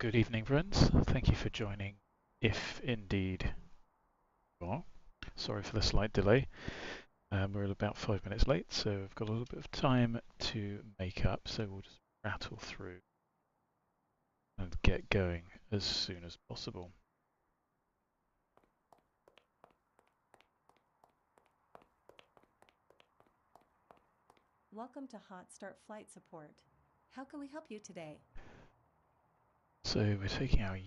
Good evening, friends. Thank you for joining, if indeed you are. Sorry for the slight delay. We're about 5 minutes late, so we've got a little bit of time to make up, so we'll just rattle through and get going as soon as possible. Welcome to Hot Start Flight Support. How can we help you today? So we're taking our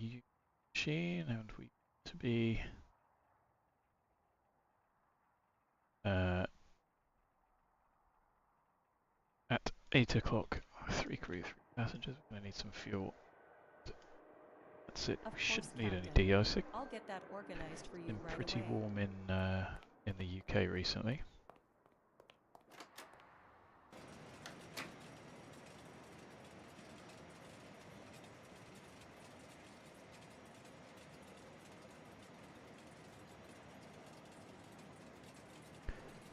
machine and we want to be at 8 o'clock. 3 crew, 3 passengers. We're going to need some fuel. That's it. We shouldn't need any de-icing. I'll get that organized for you Been right pretty away. warm in the UK recently.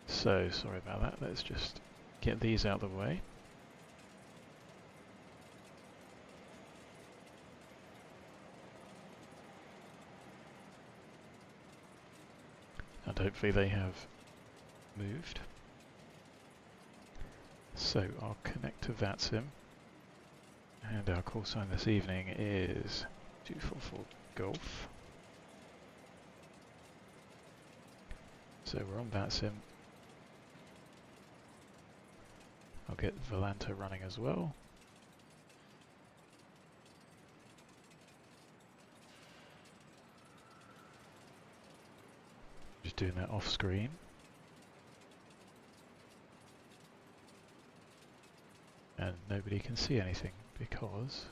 So, sorry about that, let's just get these out of the way. And hopefully they have moved. So I'll connect to VATSIM. And our call sign this evening is 244 Golf. So we're on VATSIM. I'll get Volanta running as well. Just doing that off screen. And nobody can see anything because,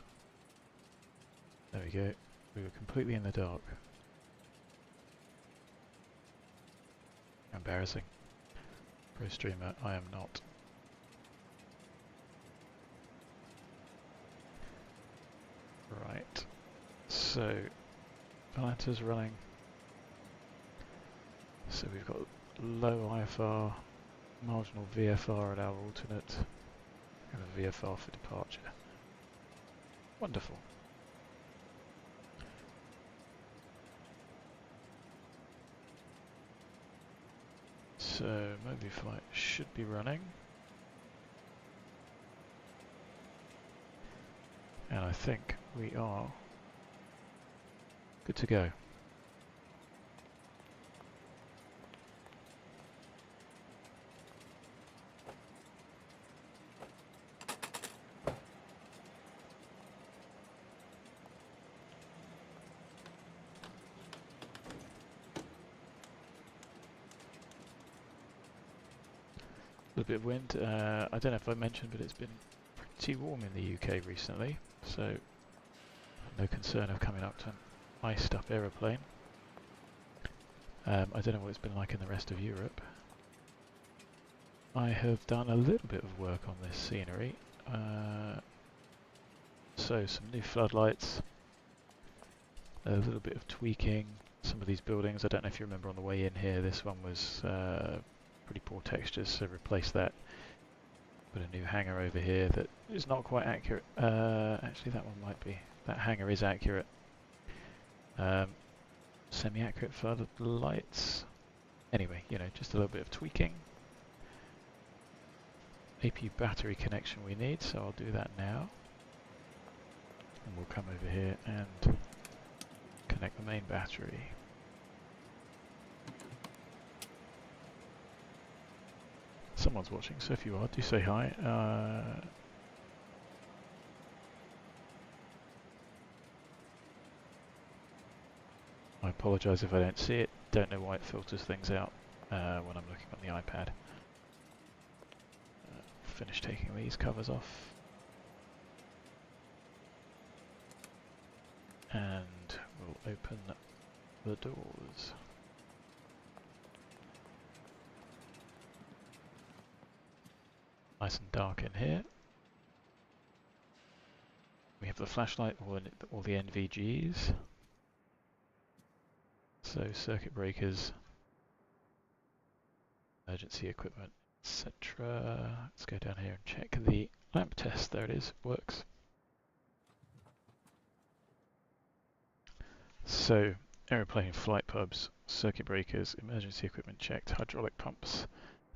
there we go, we were completely in the dark. Embarrassing. Pro streamer, I am not. Right, so Volanta's running. So we've got low IFR, marginal VFR at our alternate, and a VFR for departure. Wonderful. So Moby flight should be running. And I think we are good to go. A little bit of wind. I don't know if I mentioned, but it's been pretty warm in the UK recently, so no concern of coming up to an iced up aeroplane. I don't know what it's been like in the rest of Europe. I have done a little bit of work on this scenery. So some new floodlights, a little bit of tweaking. Some of these buildings, I don't know if you remember on the way in here, this one was pretty poor textures, so replace that. Put a new hangar over here that is not quite accurate. Actually that one might be. That hangar is accurate. Semi-accurate floodlights. Anyway, you know, just a little bit of tweaking. AP battery connection we need, so I'll do that now. And we'll come over here and connect the main battery. Someone's watching, so if you are, do say hi. I apologise if I don't see it. Don't know why it filters things out when I'm looking on the iPad. Finish taking these covers off. And we'll open the doors. Nice and dark in here. We have the flashlight, all the NVGs. So circuit breakers, emergency equipment, etc. Let's go down here and check the lamp test. There it is, works. So, aeroplane flight pubs, circuit breakers, emergency equipment checked, hydraulic pumps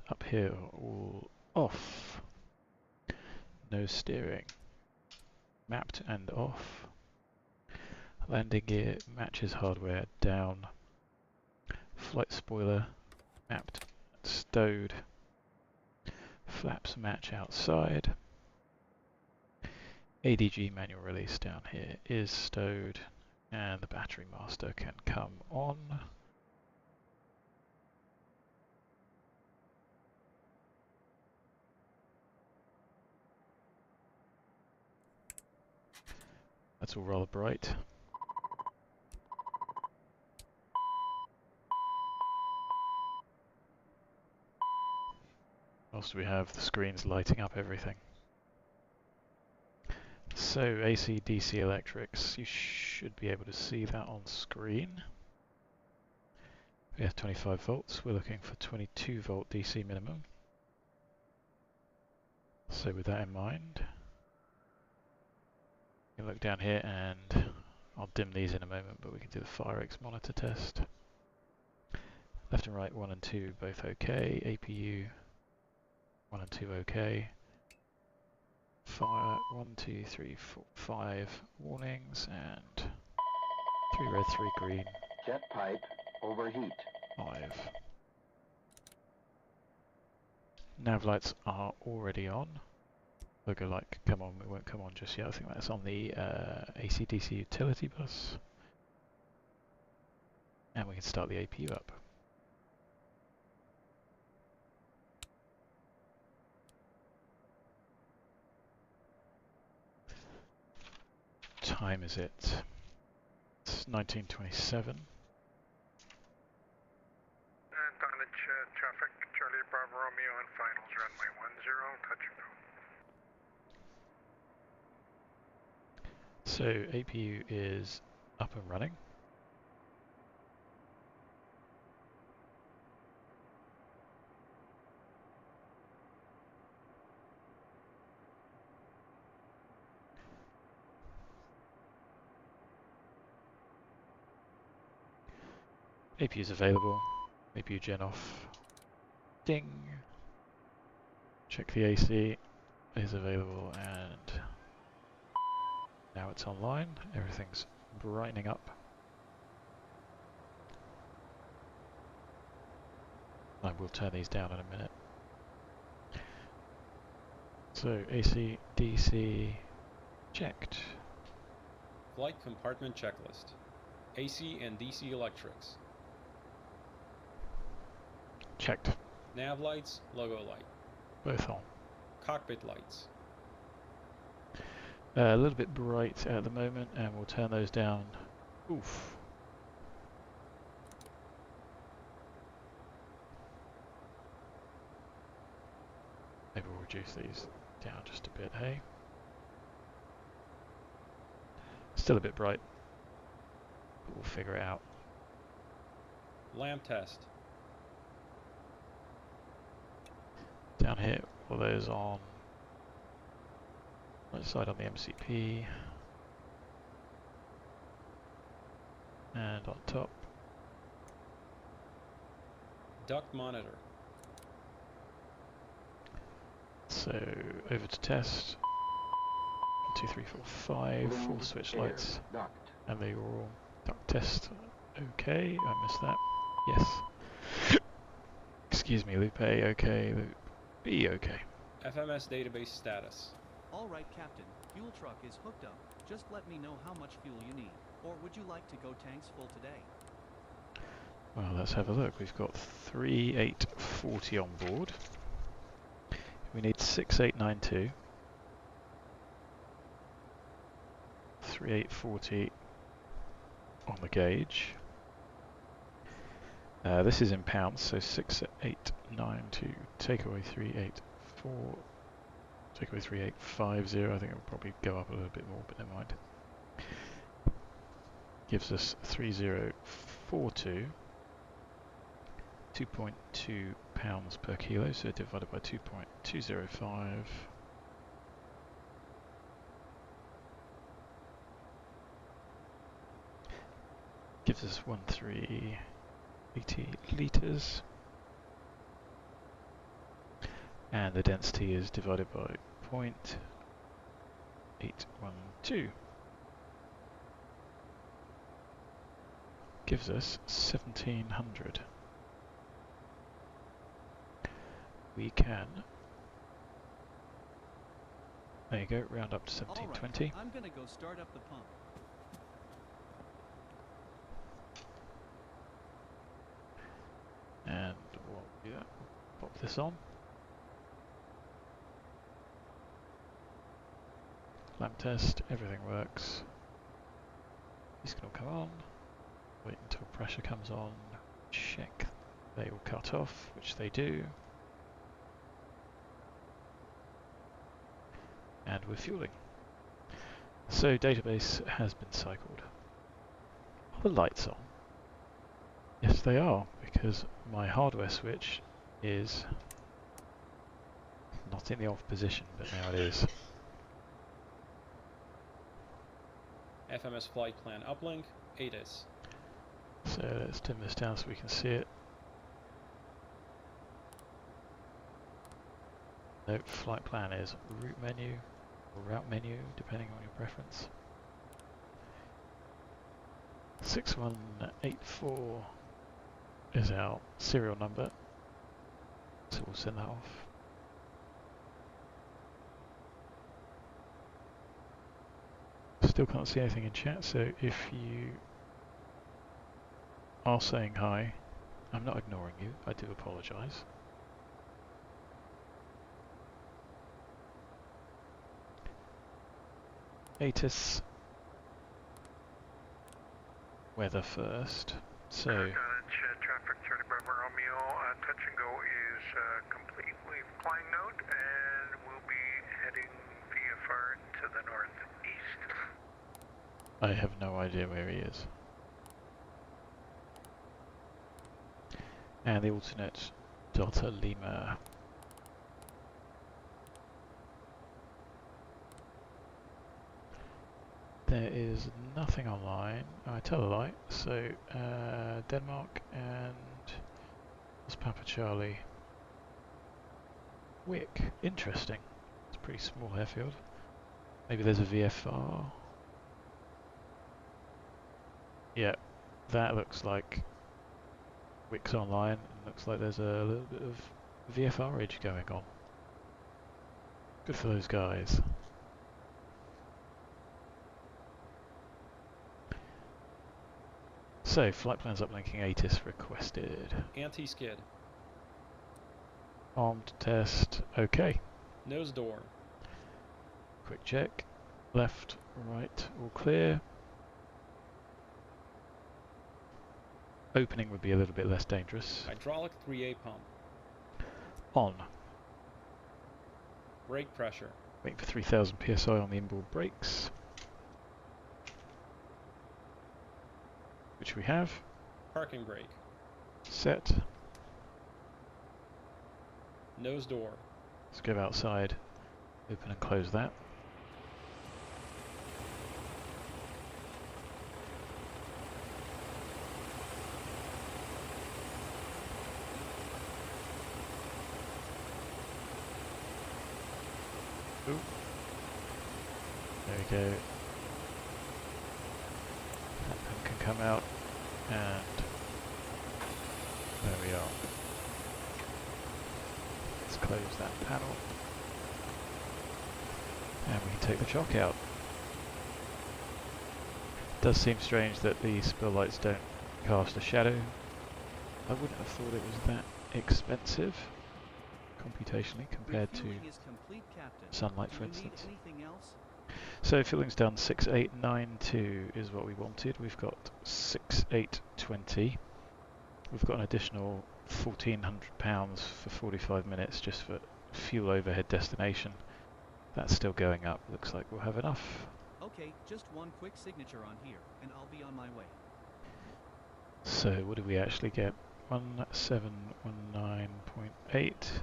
up here are all off. No steering. Mapped and off. Landing gear matches hardware down. Flight spoiler mapped and stowed. Flaps match outside. ADG manual release down here is stowed, and the battery master can come on. That's all rather bright. Also we have the screens lighting up everything. So AC DC electrics, you should be able to see that on screen. We have 25 volts, we're looking for 22 volt DC minimum. So with that in mind, you can look down here and I'll dim these in a moment, but we can do the FireX monitor test. Left and right 1 and 2 both okay, APU 1 and 2 okay. Fire 1, 2, 3, 4, 5 warnings and 3 red, 3 green. Jet pipe overheat. 5. Nav lights are already on. Logo light can come on, it won't come on just yet. I think that's on the AC/DC utility bus. And we can start the APU up. Time is it? It's 1927. Tonnage traffic, Charlie Bravo Romeo and finals runway 10, touch and go. So APU is up and running. APU is available. APU gen off. Ding. Check the AC is available and now it's online. Everything's brightening up. I will turn these down in a minute. So AC, DC checked. Flight compartment checklist. AC and DC electrics. Checked. Nav lights, logo light. Both on. Cockpit lights. A little bit bright at the moment, and we'll turn those down. Oof. Maybe we'll reduce these down just a bit, hey? Still a bit bright, but we'll figure it out. Lamp test. Down here, all those on right side on the MCP, and on top. Duct monitor. So over to test. 1, 2, 3, 4, 5, 4 switch lights, and they are all duct test. Okay, I missed that. Yes. Excuse me, Lupe. Okay, Lupe. Be okay. FMS database status. All right, Captain. Fuel truck is hooked up. Just let me know how much fuel you need. Or would you like to go tanks full today? Well, let's have a look. We've got 3840 on board. We need 6892. 3840 on the gauge. This is in pounds, so 6892 take away 384, take away 3850. I think it'll probably go up a little bit more, but never mind. Gives us 3042, 2.2 pounds per kilo, so divided by 2.205. gives us 1380 litres, and the density is divided by 0.812. Gives us 1700. We can, there you go, round up to 1720. Alright, I'm gonna go start up the pump. And we'll do that. Pop this on. Lamp test, everything works. These can all come on. Wait until pressure comes on. Check they all cut off, which they do. And we're fueling. So database has been cycled. Are the lights on? Yes, they are, because my hardware switch is not in the off position, but now it is. FMS flight plan uplink, ATTUS. So let's dim this down so we can see it. Note, flight plan is route menu, or route menu, depending on your preference. 6184 is our serial number, so we'll send that off. Still can't see anything in chat, so if you are saying hi, I'm not ignoring you, I do apologise. ATTUS weather first. So Traffic Charlie Bravo Romeo, touch and go is completely flying node, and we'll be heading VFR to the northeast. I have no idea where he is. And the alternate Delta Lima. There is nothing online. I tell a lie. So Denmark and what's Papa Charlie? Wick. Interesting. It's a pretty small airfield. Maybe there's a VFR. Yeah, that looks like Wick's online. It looks like there's a little bit of VFR-age going on. Good for those guys. So, flight plans uplinking ATTUS requested. Anti-skid. Armed test, okay. Nose door. Quick check. Left, right, all clear. Opening would be a little bit less dangerous. Hydraulic 3A pump. On. Brake pressure. Waiting for 3000 psi on the inboard brakes. Which we have. Parking brake. Set. Nose door. Let's go outside. Open and close that. Ooh. There we go. That pen can come out, and there we are. Let's close that panel, and we can take the chock out. It does seem strange that the spill lights don't cast a shadow. I wouldn't have thought it was that expensive computationally compared to Refueling is complete, Captain. sunlight, Do for you need instance. anything else? So fueling's done. 6892 is what we wanted. We've got 6820. We've got an additional £1,400 for 45 minutes just for fuel overhead destination. That's still going up. Looks like we'll have enough. Okay, just one quick signature on here, and I'll be on my way. So what did we actually get? 1719.8.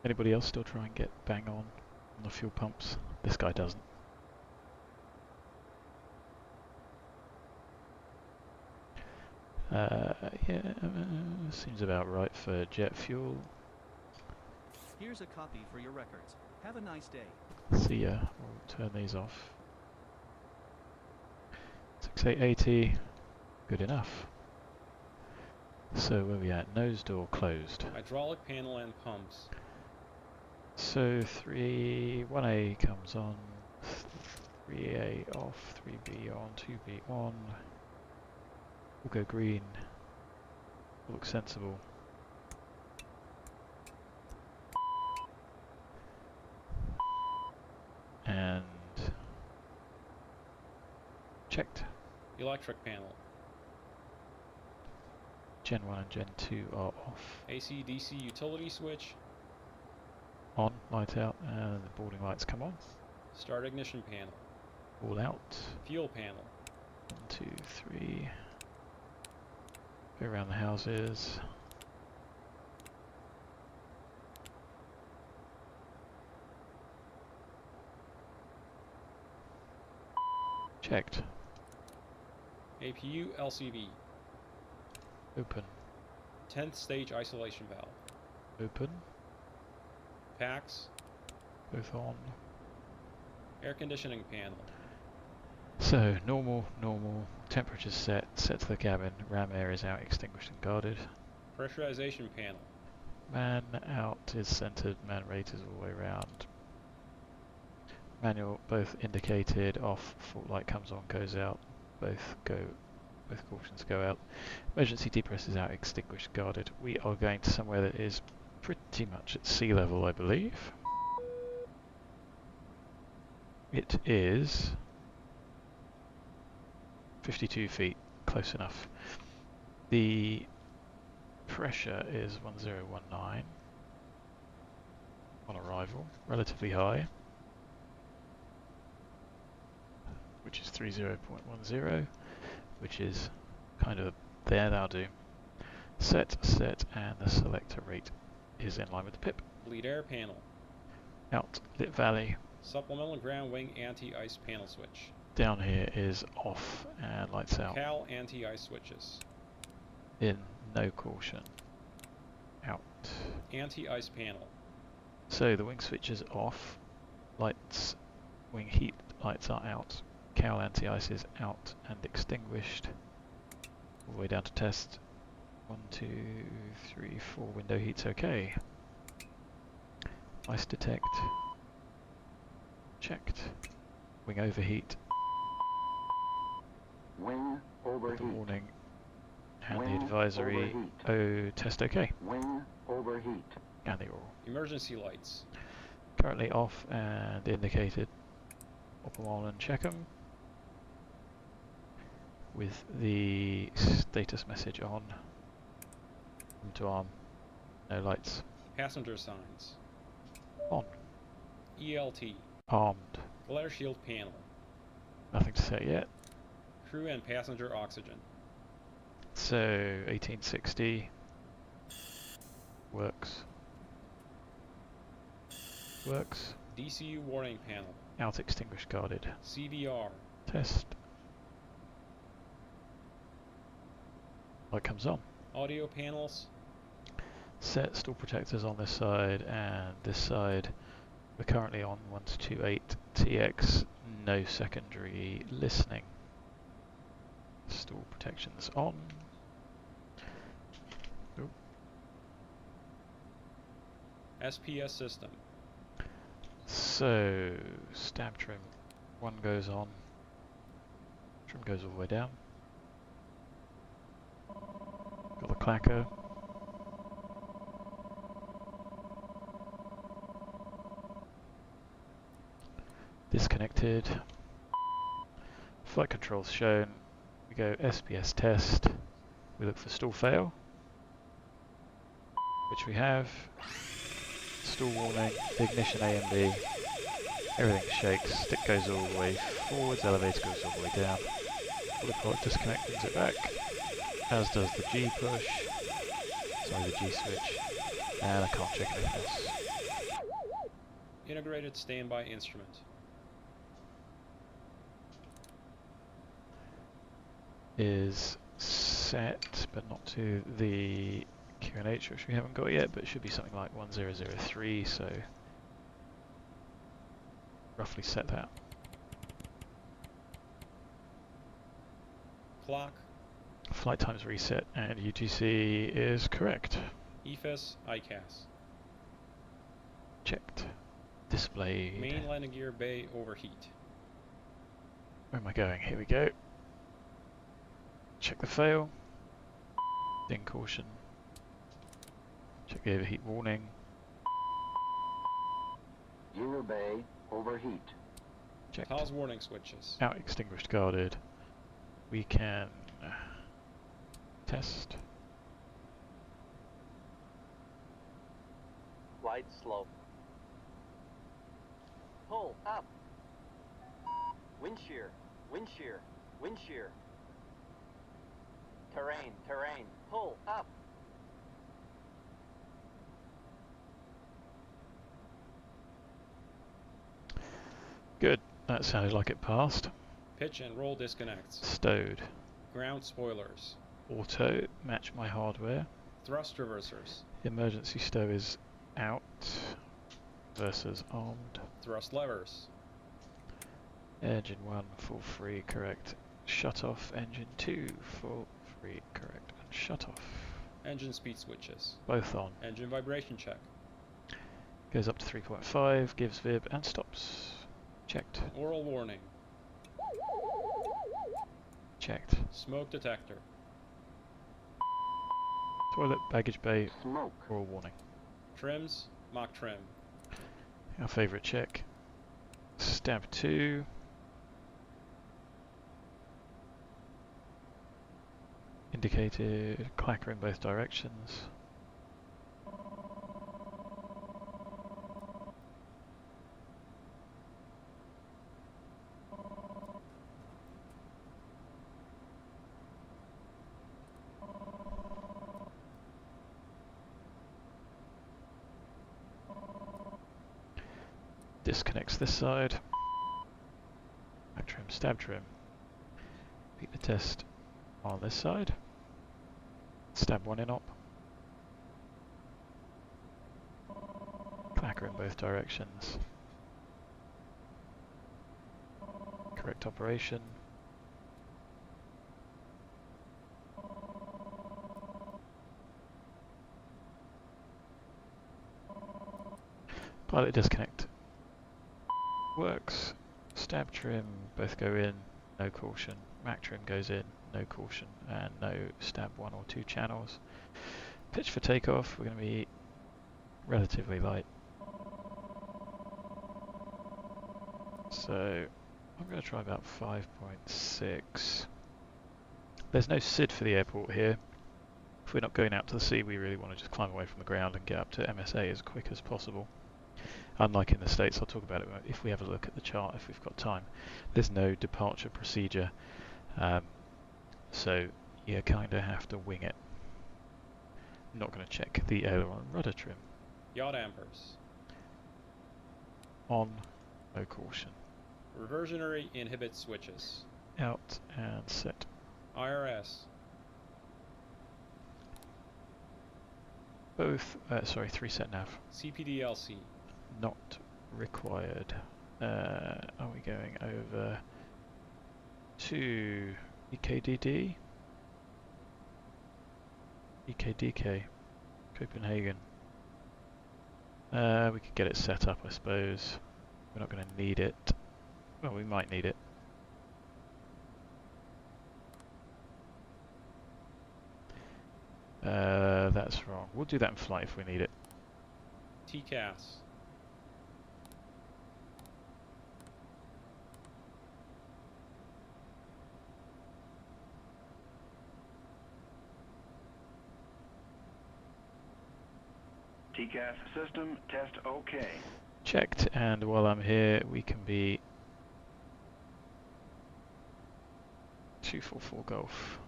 Anybody else still try and get bang on the fuel pumps? This guy doesn't. Yeah, seems about right for jet fuel. Here's a copy for your records. Have a nice day. See ya. We'll turn these off. 6880, good enough. So where are we at? Nose door closed. Hydraulic panel and pumps. So 1A comes on, 3A off, 3B on, 2B on. We'll go green. Looks sensible. And checked. Electric panel. Gen 1 and Gen 2 are off. AC/DC utility switch. On, light out, and the boarding lights come on. Start ignition panel. All out. Fuel panel. 1, 2, 3. Go around the houses. Checked. APU LCV. Open. 10th stage isolation valve. Open. Packs. Both on. Air conditioning panel. So, normal, temperature set to the cabin, RAM air is out, extinguished and guarded. Pressurization panel. Man out is centered, man rate is all the way around. Manual, both indicated, off, fault light comes on, goes out, both cautions go out. Emergency depress is out, extinguished, guarded. We are going to somewhere that is pretty much at sea level, I believe. It is 52 feet, close enough. The pressure is 1019 on arrival, relatively high, which is 30.10, which is kind of there, that'll do. Set, and the selector rate is in line with the pip. Bleed air panel. Out, lit valley. Supplemental ground wing anti-ice panel switch. Down here is off and lights out. Cal anti-ice switches. In, no caution. Out. Anti-ice panel. So the wing switch is off. Lights, wing heat lights are out. Cal anti-ice is out and extinguished. All the way down to test. 1, 2, 3, 4 window heats okay. Ice detect. Checked. Wing overheat. Wing The overheat. warning and Wing the advisory. overheat. Oh, test okay. Wing overheat. And the oral. Emergency lights. Currently off and indicated. Pop them on and check them. With the status message on. To arm. No lights. Passenger signs. On. ELT. Armed. Glare shield panel. Nothing to say yet. Crew and passenger oxygen. So 1860 works. Works. DCU warning panel. Out extinguished guarded. CVR. Test. Light comes on. Audio panels. Set stall protectors on this side and this side. We're currently on 1228 TX. No secondary listening. Stall protections on. Nope. SPS system. So stab trim. One goes on. Trim goes all the way down. Got the clacker. Disconnected. Flight controls shown. We go SPS test. We look for stall fail, which we have. Stall warning, ignition AMD. Everything shakes. Stick goes all the way forwards. Elevator goes all the way down. Autopilot disconnect brings it back. As does the G push. Sorry, the G switch. And I can't check anything else. Integrated standby instrument. Is set set, but not to the QNH, which we haven't got yet, but it should be something like 1003, so roughly set that. Clock. Flight times reset, and UTC is correct. EFIS, ICAS. Checked. Displayed. Main landing gear bay overheat. Where am I going? Here we go. Check the fail. Ding caution. Check the overheat warning. Gear bay overheat. Checked. Pause warning switches. Out extinguished guarded. We can test. Light slope. Pull up. Wind shear, wind shear, wind shear. Terrain, terrain, pull up. Good. That sounded like it passed. Pitch and roll disconnects. Stowed. Ground spoilers. Auto. Match my hardware. Thrust reversers. Emergency stow is out. Versus armed. Thrust levers. Engine 1 full free, correct. Shut off. Engine 2 full free, correct. And shut off. Engine speed switches. Both on. Engine vibration check. Goes up to 3.5, gives VIB and stops. Checked. Oral warning. Checked. Smoke detector. Toilet, baggage bay, Smoke. oral warning. Trims. Mock trim. Our favourite check. Stab 2. Indicated clacker in both directions. Disconnects this side. Back trim, stab trim. Repeat the test on this side. Stab 1 in op. Clacker in both directions. Correct operation. Pilot disconnect. Works. Stab trim, both go in, no caution. Mac trim goes in, no caution, and no stab 1 or 2 channels. Pitch for takeoff, we're going to be relatively light. So I'm going to try about 5.6. There's no SID for the airport here. If we're not going out to the sea, we really want to just climb away from the ground and get up to MSA as quick as possible. Unlike in the States, I'll talk about it if we have a look at the chart, if we've got time. There's no departure procedure, so you kind of have to wing it. I'm not going to check the aileron rudder trim. Yacht ampers. On, no caution. Reversionary inhibit switches. Out and set. IRS. Both, sorry, 3 set nav. CPDLC. Not required. Are we going over to EKDD? EKDK, Copenhagen. We could get it set up, I suppose. We're not going to need it. Well, we might need it. That's wrong. We'll do that in flight if we need it. TCAS. TCAS system test OK. Checked, and while I'm here, we can be 244 Golf.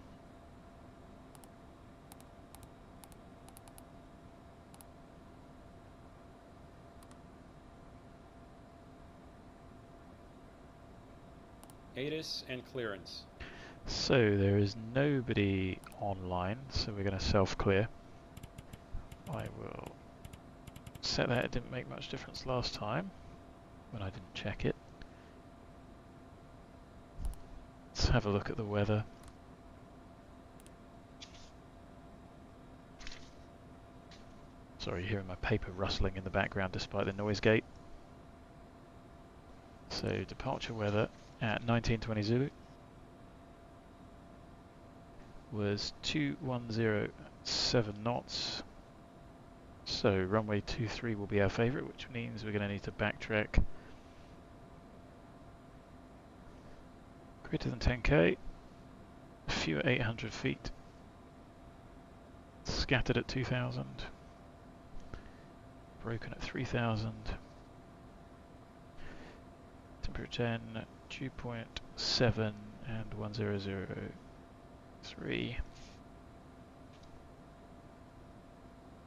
ATTUS and clearance. So there is nobody online, so we're going to self-clear. I will set that. It didn't make much difference last time when I didn't check it. Let's have a look at the weather. Sorry, you're hearing my paper rustling in the background despite the noise gate. So departure weather at 1920 Zulu was 2107 knots. So runway 23 will be our favourite, which means we're going to need to backtrack greater than 10k, a few at 800 feet, scattered at 2000, broken at 3000, temperature 10, dew point 7 and 1003.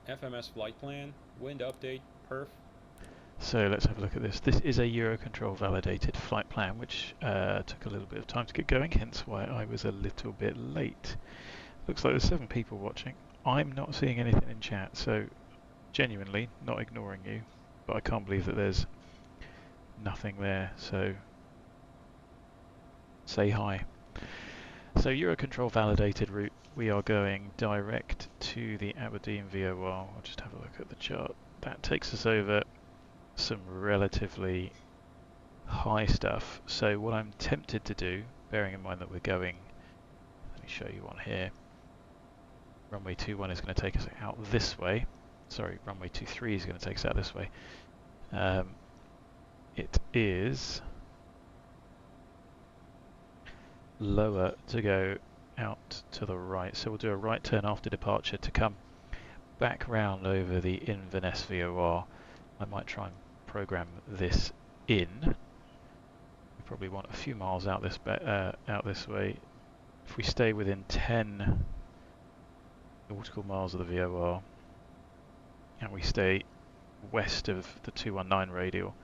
FMS flight plan, wind update, perf. So let's have a look at this. This is a Eurocontrol validated flight plan, which took a little bit of time to get going, hence why I was a little bit late. Looks like there's 7 people watching. I'm not seeing anything in chat, so genuinely not ignoring you, but I can't believe that there's nothing there, so say hi. So Eurocontrol validated route, we are going direct to the Aberdeen VOR. I'll just have a look at the chart. That takes us over some relatively high stuff. So what I'm tempted to do, bearing in mind that we're going, let me show you one here. Runway 21 is going to take us out this way. Sorry, runway 23 is going to take us out this way. It is lower to go out to the right, so we'll do a right turn after departure to come back round over the Inverness VOR. I might try and program this in. We probably want a few miles out this way. If we stay within 10 nautical miles of the VOR and we stay west of the 219 radial,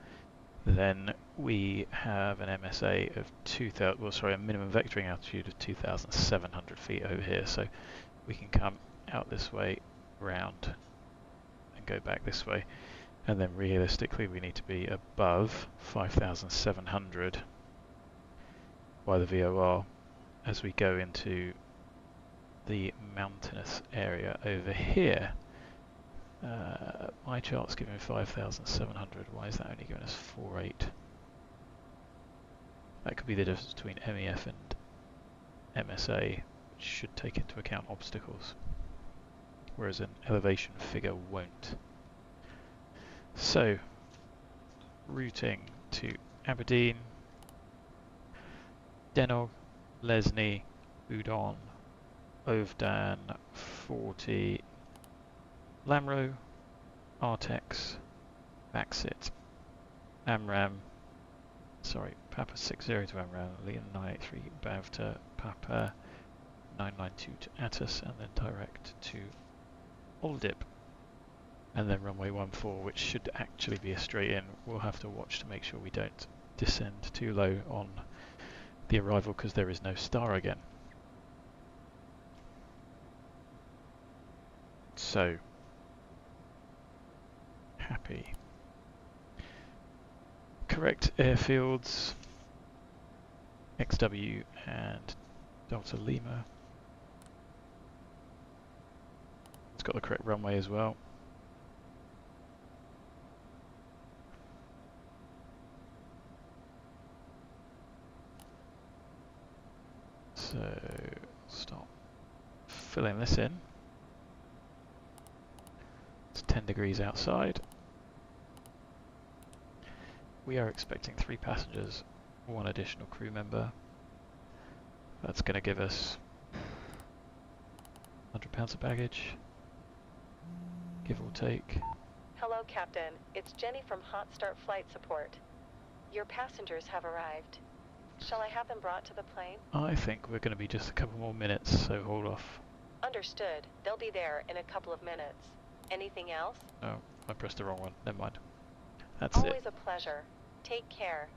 then we have an MSA of 2,000. Well, sorry, a minimum vectoring altitude of 2,700 feet over here. So we can come out this way, round, and go back this way. And then realistically, we need to be above 5,700 by the VOR as we go into the mountainous area over here. My chart's giving 5,700. Why is that only giving us 4.8? That could be the difference between MEF and MSA, which should take into account obstacles, whereas an elevation figure won't. So, routing to Aberdeen, DENOG, LESNI, BUDON, OVDAN, 40, LAMRO, ARTEX, VAXIT, AMRAM, sorry, Papa 60 to AMRAM, Leon 983, BAVTA, Papa 992 to ATTUS, and then direct to OLDIP. And then runway 14, which should actually be a straight in. We'll have to watch to make sure we don't descend too low on the arrival because there is no star again. So, happy. Correct airfields, XW and Delta Lima. It's got the correct runway as well. So, start filling this in. It's 10 degrees outside. We are expecting 3 passengers, 1 additional crew member. That's going to give us £100 of baggage, give or take. Hello, Captain. It's Jenny from Hot Start Flight Support. Your passengers have arrived. Shall I have them brought to the plane? I think we're going to be just a couple more minutes, so hold off. Understood. They'll be there in a couple of minutes. Anything else? Oh, I pressed the wrong one. Never mind. That's it. Always a pleasure. Take care.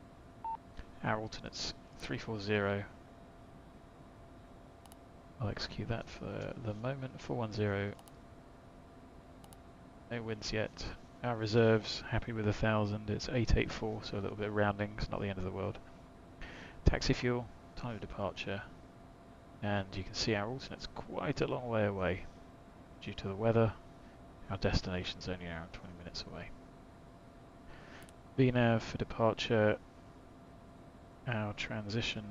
Our alternates 340. I'll execute that for the moment. 410. No wins yet. Our reserves, happy with 1,000. It's 884, so a little bit of rounding. It's not the end of the world. Taxi fuel, time of departure. And you can see our alternate's quite a long way away. Due to the weather, our destination's only an hour and 20 minutes away. VNAV for departure. Our transition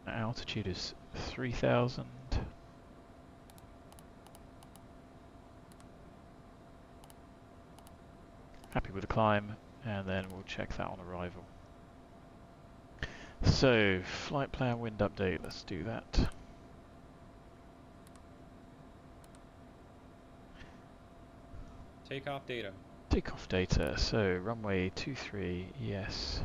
altitude is 3,000. Happy with the climb, and then we'll check that on arrival. So, flight plan wind update, let's do that. Takeoff data. Takeoff data, so runway 23, yes.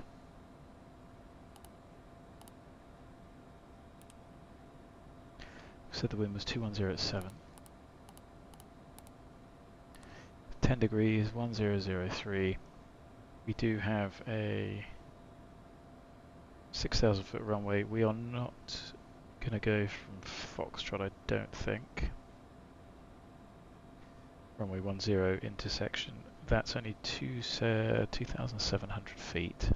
Said the wind was 210 at 7. 10 degrees, 1003. We do have a 6,000 foot runway. We are not going to go from Foxtrot, I don't think. Runway 10 intersection. That's only 2,700 feet,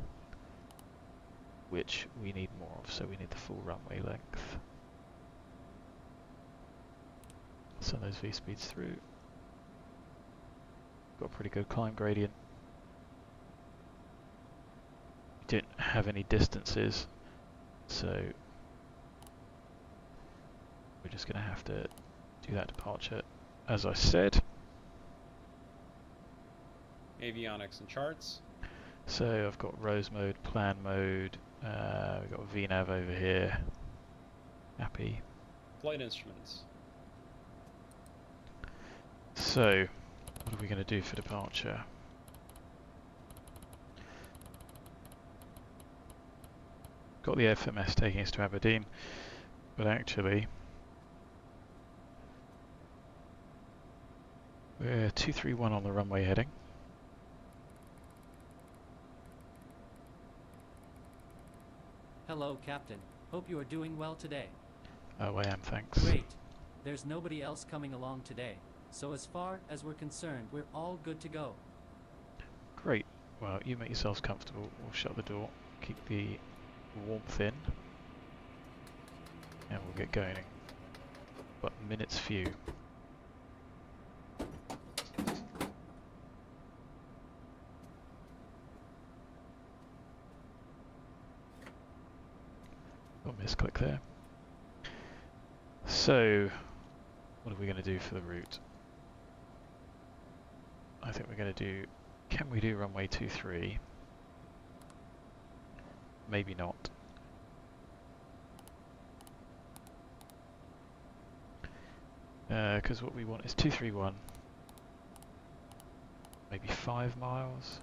which we need more of, so we need the full runway length. Send those V-speeds through. Got a pretty good climb gradient. We didn't have any distances, so we're just going to have to do that departure as I said. Avionics and charts. So I've got rose mode, plan mode, we've got VNAV over here. Happy. Flight instruments. So, what are we going to do for departure? Got the FMS taking us to Aberdeen, but actually we're 231 on the runway heading. Hello, Captain. Hope you are doing well today. Oh, I am, thanks. Great. There's nobody else coming along today. So as far as we're concerned, we're all good to go. Great. Well, you make yourselves comfortable. We'll shut the door, keep the warmth in, and we'll get going. But minutes few. Got a misclick there. So, what are we going to do for the route? I think we're going to do, can we do runway 23? Maybe not. Because what we want is 231, maybe 5 miles.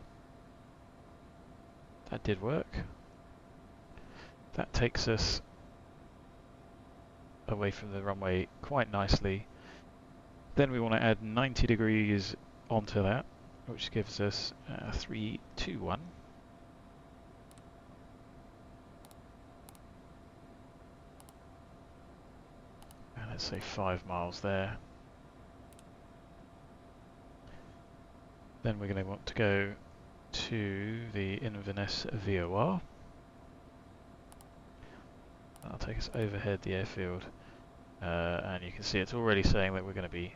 That did work. That takes us away from the runway quite nicely. Then we want to add 90 degrees onto that, which gives us 321. And let's say 5 miles there. Then we're going to want to go to the Inverness VOR. That'll take us overhead the airfield. And you can see it's already saying that we're going to be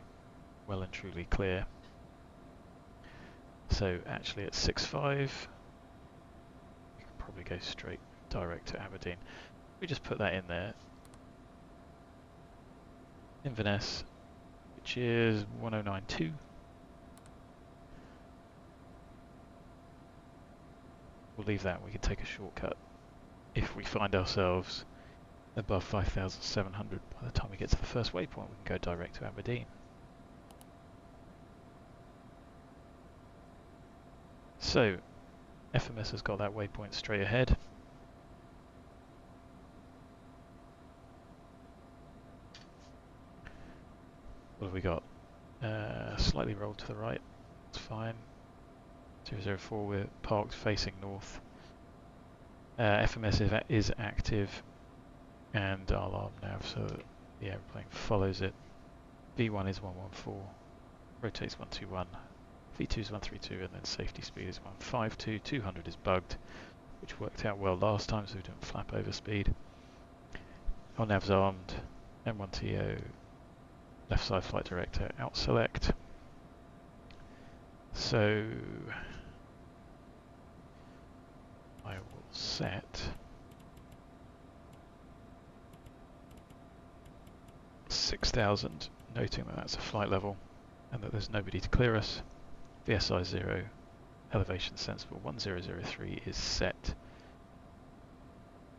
well and truly clear. So actually at 6.5, you can probably go straight direct to Aberdeen. We just put that in there. Inverness, which is 1092. We'll leave that, we can take a shortcut if we find ourselves above 5,700. By the time we get to the first waypoint, we can go direct to Aberdeen. So, FMS has got that waypoint straight ahead. What have we got? Slightly rolled to the right, it's fine. 004, we're parked facing north. FMS is active, and our alarm nav, so The aeroplane follows it. V1 is 114, rotates 121, V2 is 132, and then safety speed is 152. 200 is bugged, which worked out well last time, so we didn't flap over speed. Our nav's armed, M1TO, left side flight director, out select. So I will set 6,000, noting that that's a flight level and that there's nobody to clear us. VSI 0, elevation sensible 1003 is set.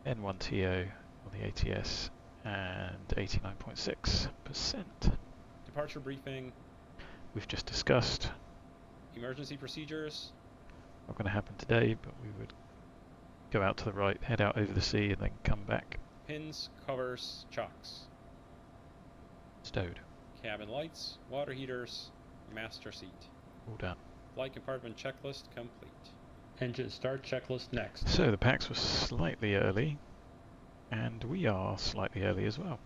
N1TO on the ATS and 89.6%. Departure briefing. We've just discussed. Emergency procedures. Not going to happen today, but we would go out to the right, head out over the sea, and then come back. Pins, covers, chocks. Stowed. Cabin lights, water heaters, master seat. All done. Flight compartment checklist complete. Engine start checklist next. So the packs were slightly early, and we are slightly early as well.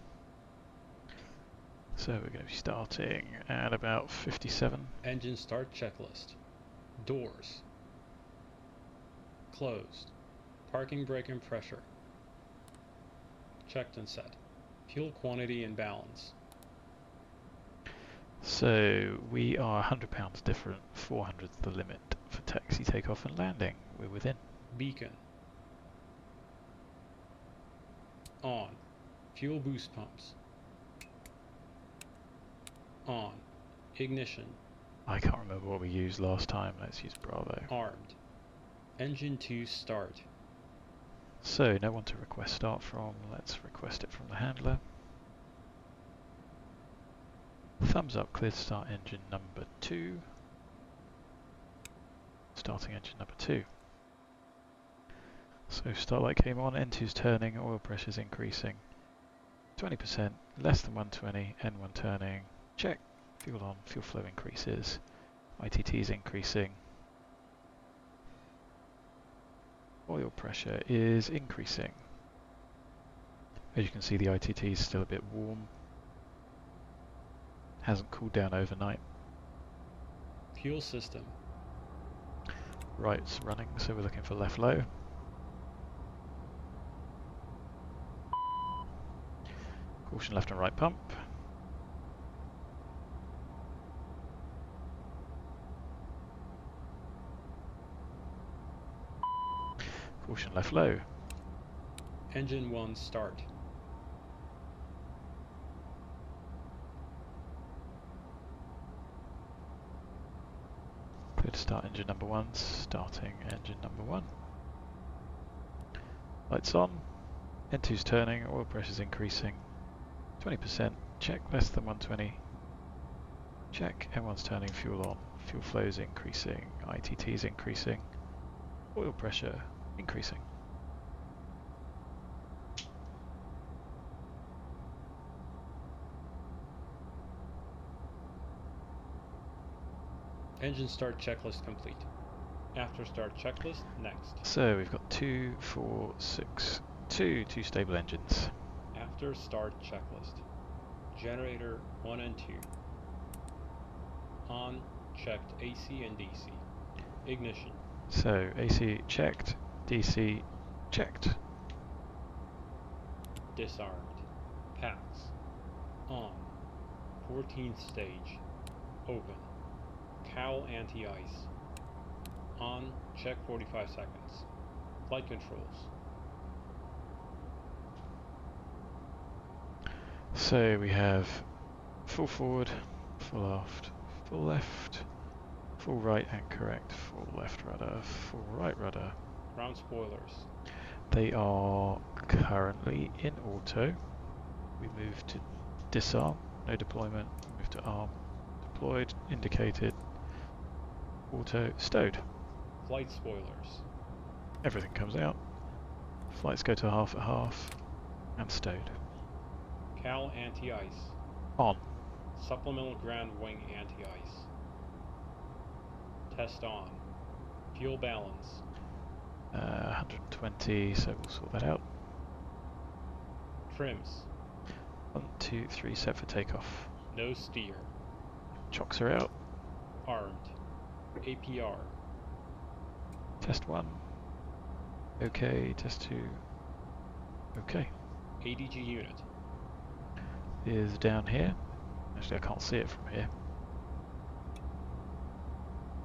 So we're going to be starting at about 57. Engine start checklist. Doors. Closed. Parking brake and pressure. Checked and set. Fuel quantity and balance. So we are 100 pounds different, 400 is the limit for taxi, takeoff and landing. We're within. Beacon. On. Fuel boost pumps. On. Ignition. I can't remember what we used last time, let's use Bravo. Armed. Engine 2 start. So no one to request start from, let's request it from the handler. Thumbs up, clear to start engine number 2. Starting engine number 2. So starlight came on, N2's turning, oil pressure's increasing. 20%, less than 120, N1 turning, check. Fuel on, fuel flow increases. ITT's increasing. Oil pressure is increasing. As you can see, the ITT is still a bit warm. Hasn't cooled down overnight. Fuel system. Right's running, so we're looking for left low. Caution left and right pump. Caution left low. Engine 1 start. Clear to start engine number 1, starting engine number 1. Lights on, N2's turning, oil pressure's increasing. 20%, check, less than 120. Check, N1's turning, fuel on, fuel flow's increasing, ITT's increasing. Oil pressure increasing. Engine start checklist complete. After start checklist, next. So we've got 2, 4, 6, 2 stable engines. After start checklist. Generator 1 and 2. On, checked AC and DC. Ignition. So AC checked, DC checked. Disarmed. Packs. On. 14th stage. Open. Cowl anti-ice. On, check 45 seconds. Flight controls. So we have full forward, full aft, full left, full right and correct, full left rudder, full right rudder. Ground spoilers. They are currently in auto. We move to disarm, no deployment, move to arm, deployed, indicated, auto, stowed. Flight spoilers. Everything comes out. Flights go to half at half and stowed. Cowl anti-ice. On. Supplemental ground wing anti-ice. Test on. Fuel balance. 120, so we'll sort that out. Trims. 1, 2, 3, set for takeoff. No steer. Chocks are out. Armed. APR. Test 1. Okay, test 2. Okay. ADG unit. Is down here. Actually, I can't see it from here.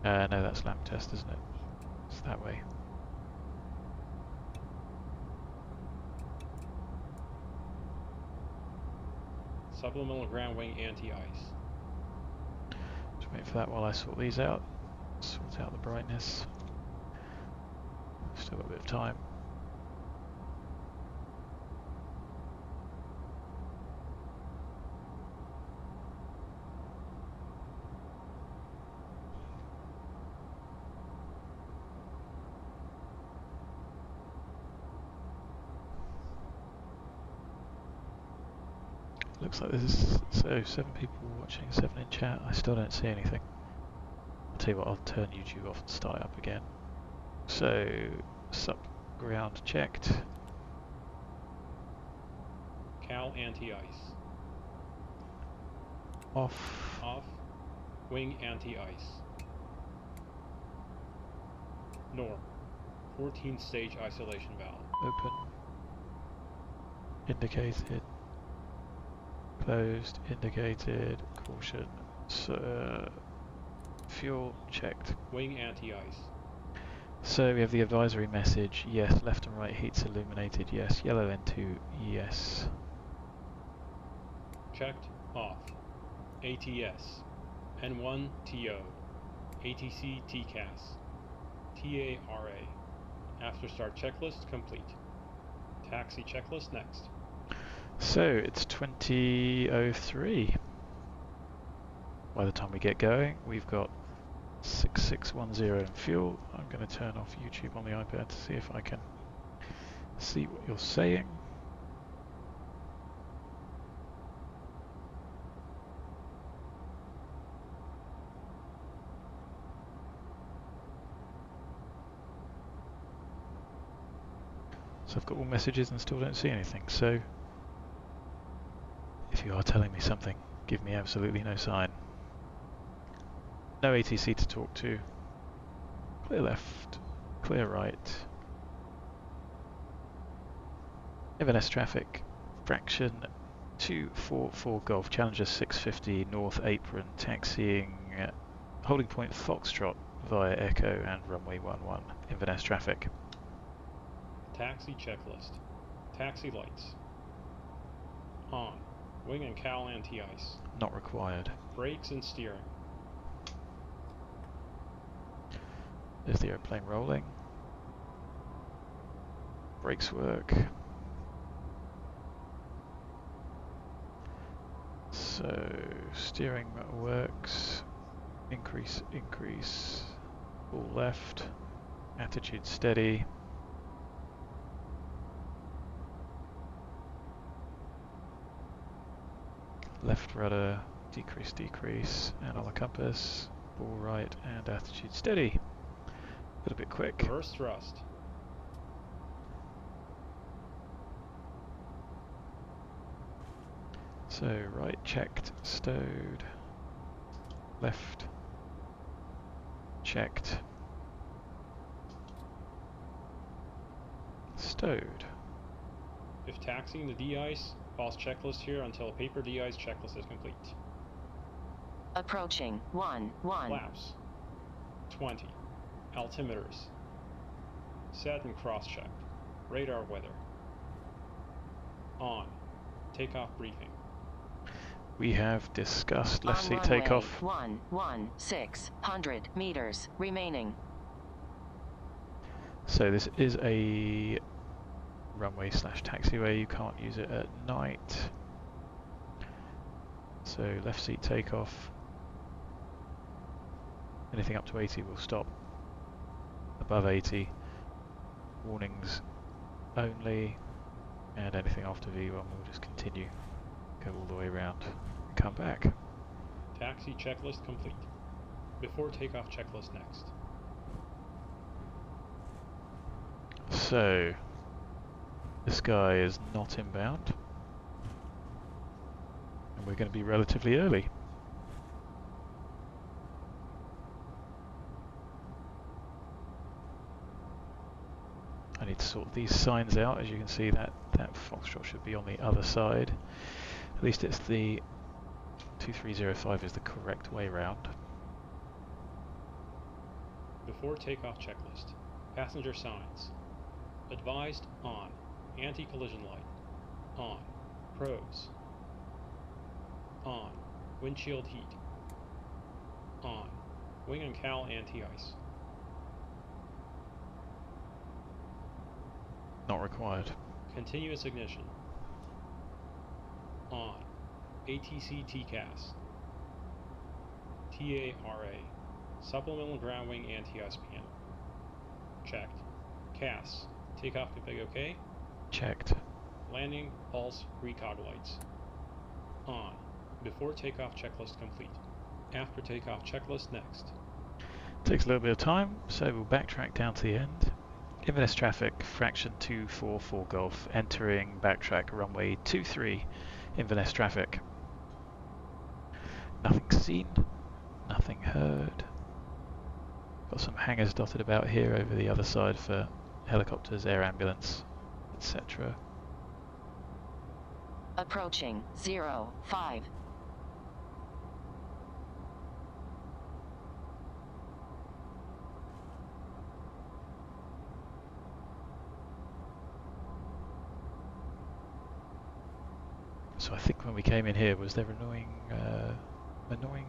No, that's lamp test, isn't it? It's that way. Supplemental ground wing anti-ice. Just wait for that while I sort these out. Sort out the brightness. Still got a bit of time. Looks like there's 7 people watching, 7 in chat. I still don't see anything. I'll tell you what, I'll turn YouTube off and start it up again. So, sup ground checked. Cal anti-ice. Off. Off. Wing anti-ice. Norm. 14 stage isolation valve. Open. Indicated. Closed. Indicated. Caution. So, fuel checked. Wing anti-ice. So we have the advisory message, yes, left and right heats illuminated, yes, yellow N2, yes. Checked. Off. ATS. N1 TO. ATC TCAS. TARA. After start checklist complete. Taxi checklist next. So it's 20:03. By the time we get going, we've got 6610 in fuel. I'm going to turn off YouTube on the iPad to see if I can see what you're saying. So I've got all messages and still don't see anything. So if you are telling me something, give me absolutely no sign. No ATC to talk to. Clear left, clear right. Inverness traffic, fraction 244 Golf, Challenger 650 North Apron, taxiing holding point Foxtrot via Echo and runway 11. Inverness traffic. Taxi checklist. Taxi lights. On. Wing and cowl anti-ice. Not required. Brakes and steering. There's the airplane rolling. Brakes work. So steering works. Increase, increase. All left. Attitude steady. Left rudder, decrease, decrease. Analog compass. Ball right and attitude steady. A little bit quick. Reverse thrust. So right checked, stowed. Left checked. Stowed. If taxiing the de-ice, pause checklist here until a paper de-ice checklist is complete. Approaching 1-1. Flaps. 20. Altimeters. Set and cross-check. Radar weather. On. Takeoff briefing. We have discussed left seat On takeoff. 600 meters remaining. So this is a runway slash taxiway. You can't use it at night. So left seat takeoff. Anything up to 80 will stop. Above 80, warnings only, and anything after V1 will just continue, go all the way around, and come back. Taxi checklist complete. Before takeoff checklist next. So, this guy is not inbound. And we're going to be relatively early. I need to sort these signs out. As you can see, that Foxtrot should be on the other side. At least it's the 2305 is the correct way round. Before takeoff checklist. Passenger signs. Advised on. Anti-collision light. On. Pros. On. Windshield heat. On. Wing and cowl anti-ice. Not required. Continuous ignition. On. ATC TCAS. TARA. Supplemental ground wing anti-ice panel. Checked. CAS. Takeoff config OK. Checked. Landing, pulse, recog lights. On. Before takeoff checklist complete. After takeoff checklist next. Takes a little bit of time, so we'll backtrack down to the end. Inverness traffic, fraction 244 Golf, entering backtrack runway 23, Inverness traffic. Nothing seen, nothing heard. Got some hangars dotted about here over the other side for helicopters, air ambulance, etc. Approaching 05. So I think when we came in here, was there annoying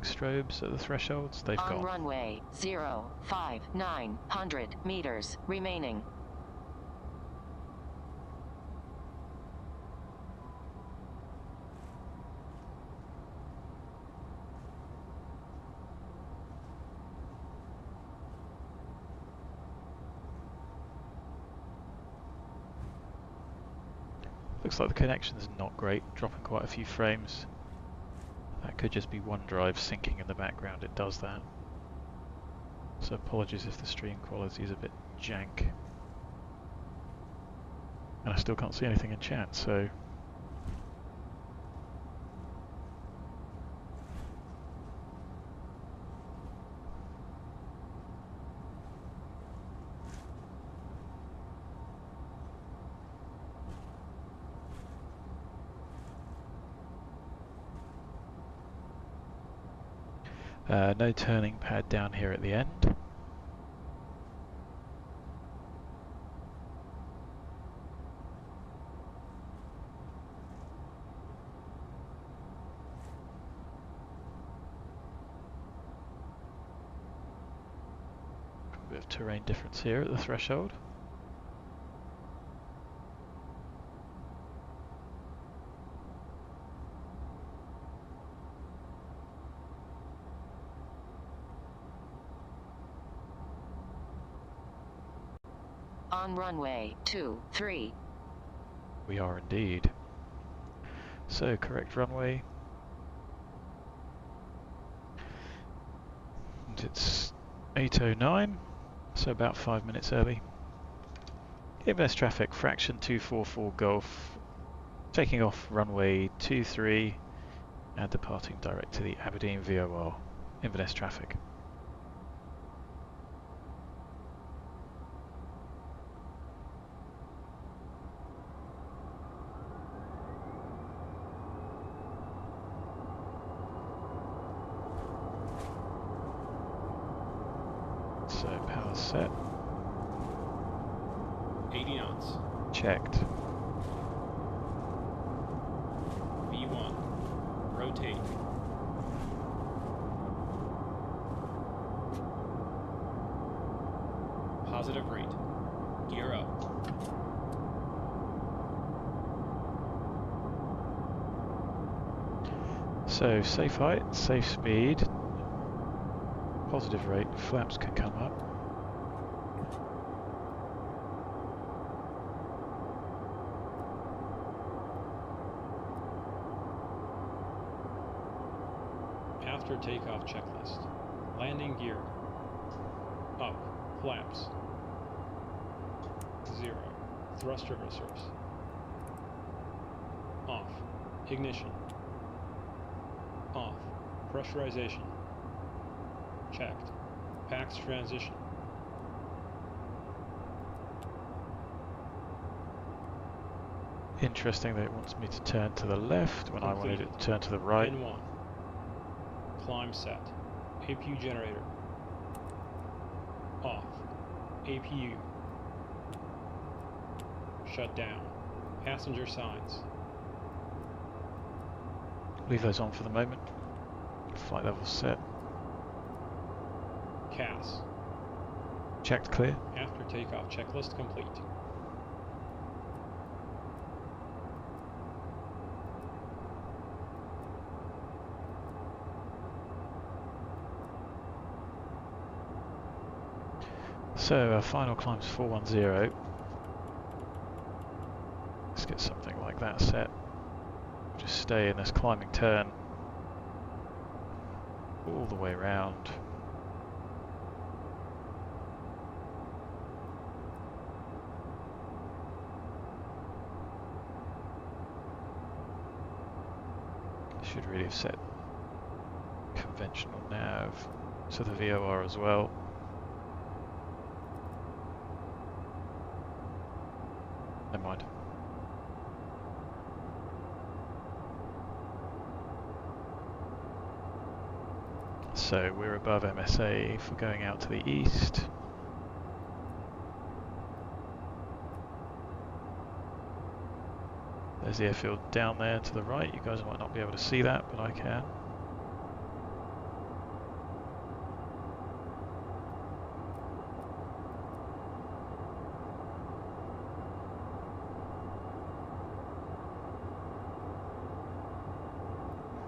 strobes at the thresholds? They've On gone. runway 05, 900 meters remaining. Looks like the connection's not great, dropping quite a few frames. That could just be OneDrive syncing in the background, it does that. So apologies if the stream quality is a bit jank. And I still can't see anything in chat, so... no turning pad down here at the end. A bit of terrain difference here at the threshold. On runway 23. We are indeed. So, correct runway. And it's 8:09, so about 5 minutes early. Inverness traffic, fraction 244 Golf, taking off runway 23 and departing direct to the Aberdeen VOR. Inverness traffic. So power set. 80 knots. Checked. V1. Rotate. Positive rate. Gear up. So safe height, safe speed, positive rate, flaps can come up. After takeoff checklist. Landing gear. Up. Flaps. 0. Thrust reversers. Off. Ignition. Pressurization. Checked. PAX transition. Interesting that it wants me to turn to the left when I wanted it to turn to the right. N1. Climb set. APU generator. Off. APU. Shut down. Passenger signs. Leave those on for the moment. Flight level set. CAS. Checked clear. After takeoff checklist complete. So our final climb's 410. Let's get something like that set. Just stay in this climbing turn all the way around. Should really have set conventional nav to the VOR as well. Never mind. So we're above MSA for going out to the east. There's the airfield down there to the right. You guys might not be able to see that, but I can.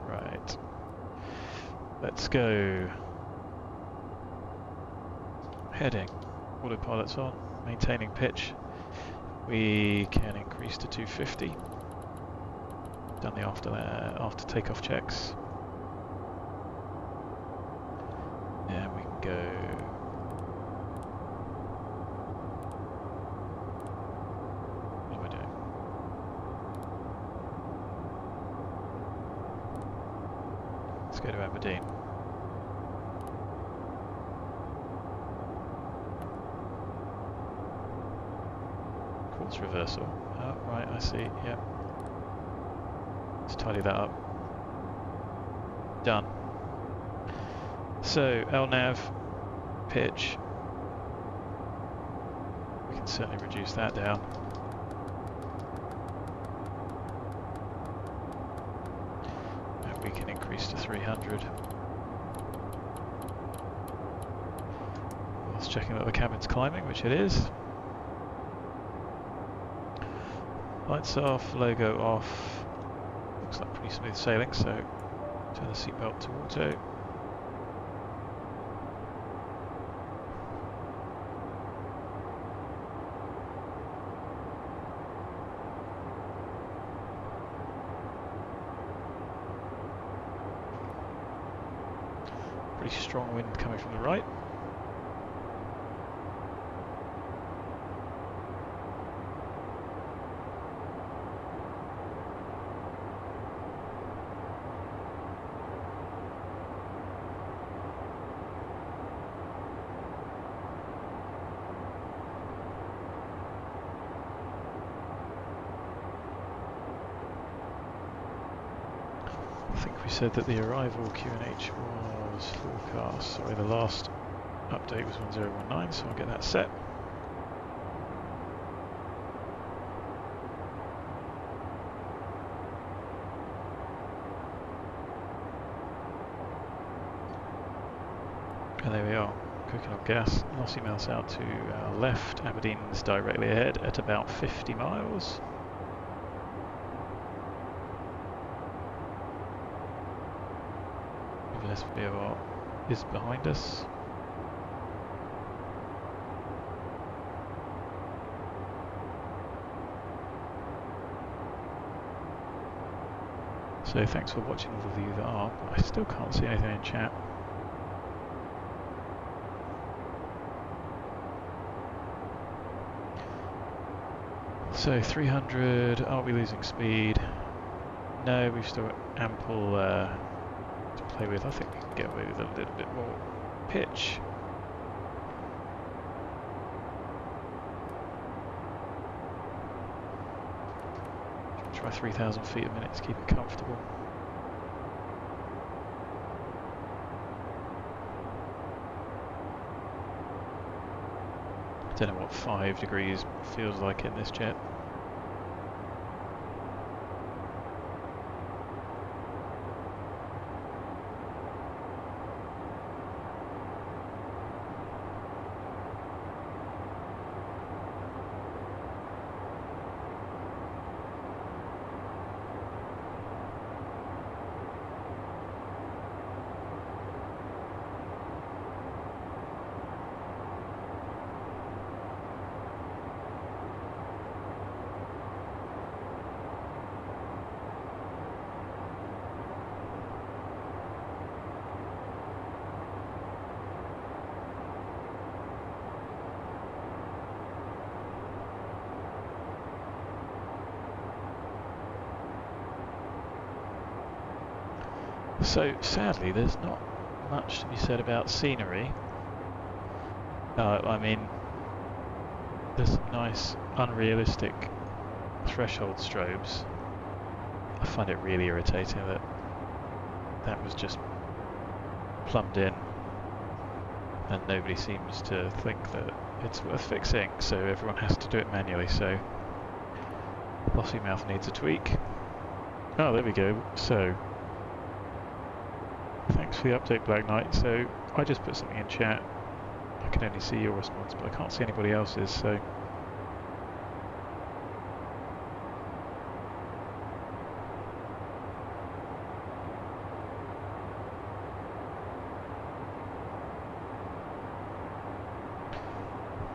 Right. Let's go. Heading. Autopilot's on. Maintaining pitch. We can increase to 250. Done the after takeoff checks. And we can go. What am I doing? Let's go to Aberdeen. Course reversal. Oh, right, I see. Yep. Let's tidy that up. Done. So, LNAV, pitch. We can certainly reduce that down. And we can increase to 300. Whilst checking that the cabin's climbing, which it is. Lights off, logo off. Looks like pretty smooth sailing, so turn the seatbelt to auto. Pretty strong wind coming from the right. I think we said that the arrival QNH was forecast. Sorry, the last update was 1019, so I'll get that set. And there we are, cooking up gas. Lossy mouse out to our left. Aberdeen's directly ahead at about 50 miles. This VOR is behind us. So thanks for watching all of you that are. I still can't see anything in chat. So 300, are we losing speed? No, we've still got ample to play play with. I think we can get away with a little bit more pitch. Try 3,000 feet a minute to keep it comfortable. I don't know what 5 degrees feels like in this jet. So sadly there's not much to be said about scenery. I mean, there's some nice unrealistic threshold strobes. I find it really irritating that that was just plumbed in and nobody seems to think that it's worth fixing, so everyone has to do it manually. So Bossy Mouth needs a tweak. Oh, there we go. So thanks for the update, Black Knight. So I just put something in chat. I can only see your response, but I can't see anybody else's, so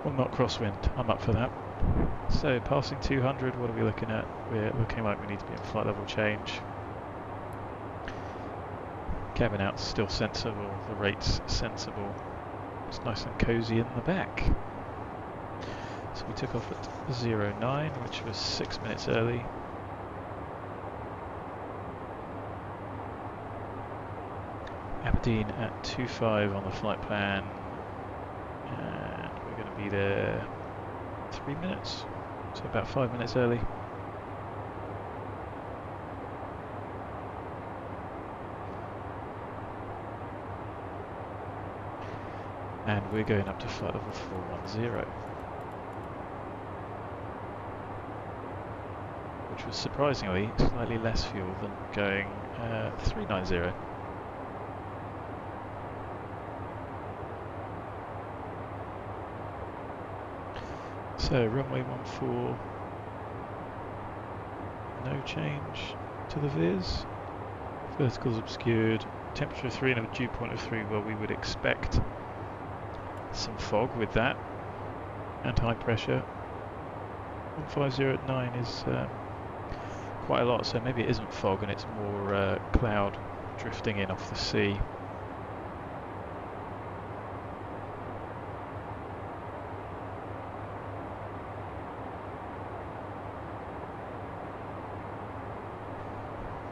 well, not crosswind. I'm up for that. So passing 200, what are we looking at? We're looking like we need to be in flight level change. Cabin out's still sensible, the rate's sensible. It's nice and cozy in the back. So we took off at 09, which was 6 minutes early. Aberdeen at 25 on the flight plan, and we're going to be there 3 minutes, so about 5 minutes early. And we're going up to flight level 410, which was surprisingly slightly less fuel than going 390. So runway 14, no change to the viz. Verticals obscured, temperature 3 and a dew point of 3. Well, we would expect some fog with that, and high pressure. 150 at 9 is quite a lot, so maybe it isn't fog and it's more cloud drifting in off the sea.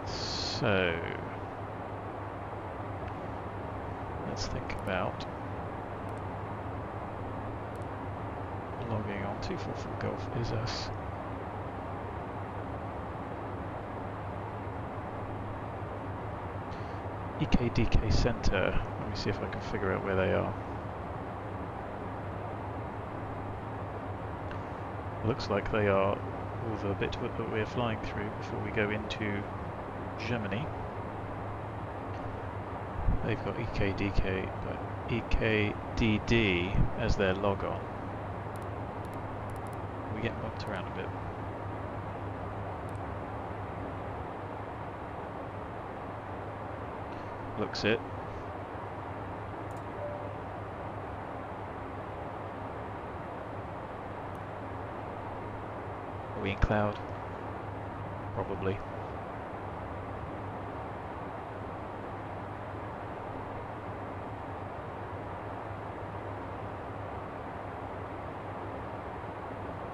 So let's think about logging on. 244 Golf is us. EKDK Center. Let me see if I can figure out where they are. Looks like they are all the bit that we're flying through before we go into Germany. They've got EKDK, but EKDD as their log on. We get bumped around a bit. Looks it. Are we in cloud? Probably.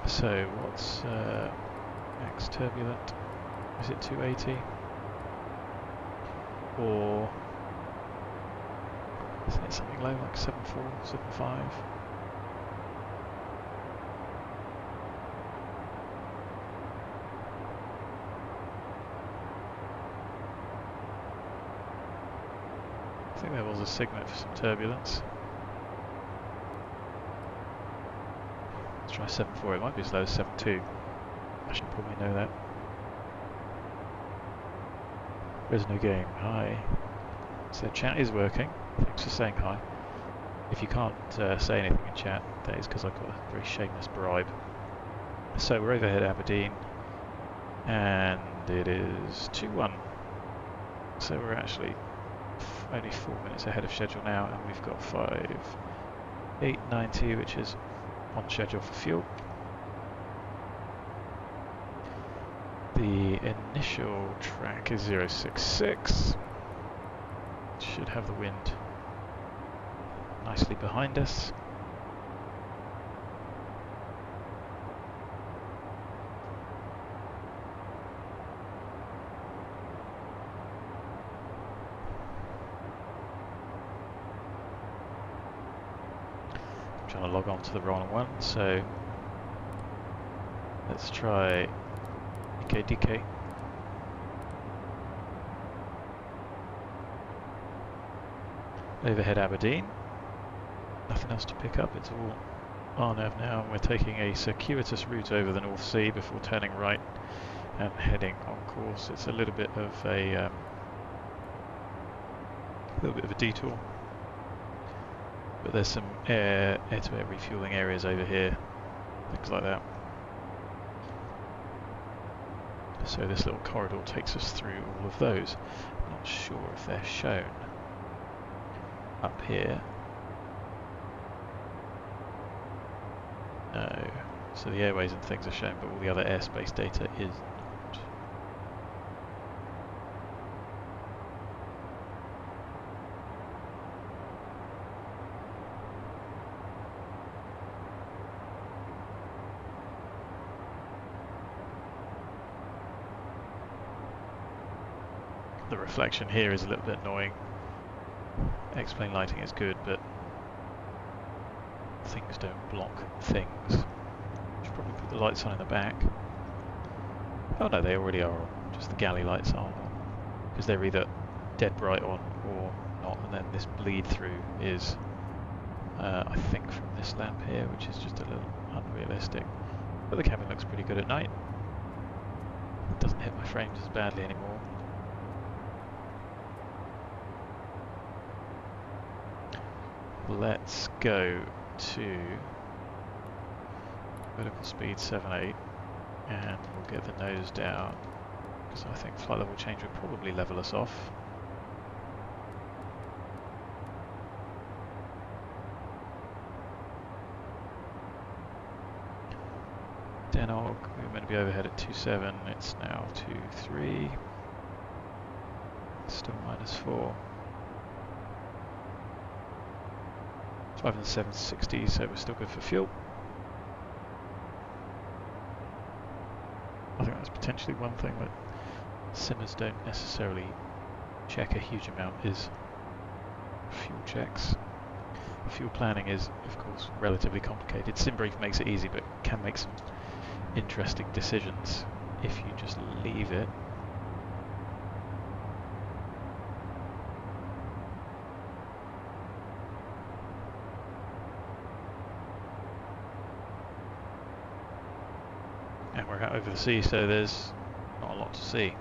So what's max turbulent? Is it 280? Or set something low like 7.4, 7.5. I think there was a signal for some turbulence. Let's try 7.4, it might be as low as 7.2. I should probably know that. There's no game, hi. So chat is working, thanks for saying hi. If you can't say anything in chat, that is because I've got a very shameless bribe. So we're overhead Aberdeen, and it is 2-1. So we're actually only 4 minutes ahead of schedule now, and we've got 5.890, which is on schedule for fuel. The initial track is 066. Should have the wind nicely behind us. I'm trying to log on to the wrong one, so let's try DK. Overhead Aberdeen. Nothing else to pick up, it's all RNAV now, and we're taking a circuitous route over the North Sea before turning right and heading on course. It's a little bit of a detour, but there's some air-to-air refueling areas over here, things like that. So this little corridor takes us through all of those. I'm not sure if they're shown up here. No. So the airways and things are shown, but all the other airspace data is not. The reflection here is a little bit annoying. X-plane lighting is good, but things don't block things. Should probably put the lights on in the back. Oh no, they already are on. Just the galley lights aren't on, because they're either dead bright on or not. And then this bleed through is, I think, from this lamp here, which is just a little unrealistic. But the cabin looks pretty good at night. It doesn't hit my frames as badly anymore. Let's go to vertical speed 7.8 and we'll get the nose down, because I think flight level change will probably level us off. DENOG, we were meant to be overhead at 2.7, it's now 2.3, still -4. 5.760, so we're still good for fuel. I think that's potentially one thing that simmers don't necessarily check a huge amount is fuel checks. Fuel planning is, of course, relatively complicated. SimBrief makes it easy, but can make some interesting decisions if you just leave it. And we're out over the sea, so there's not a lot to see.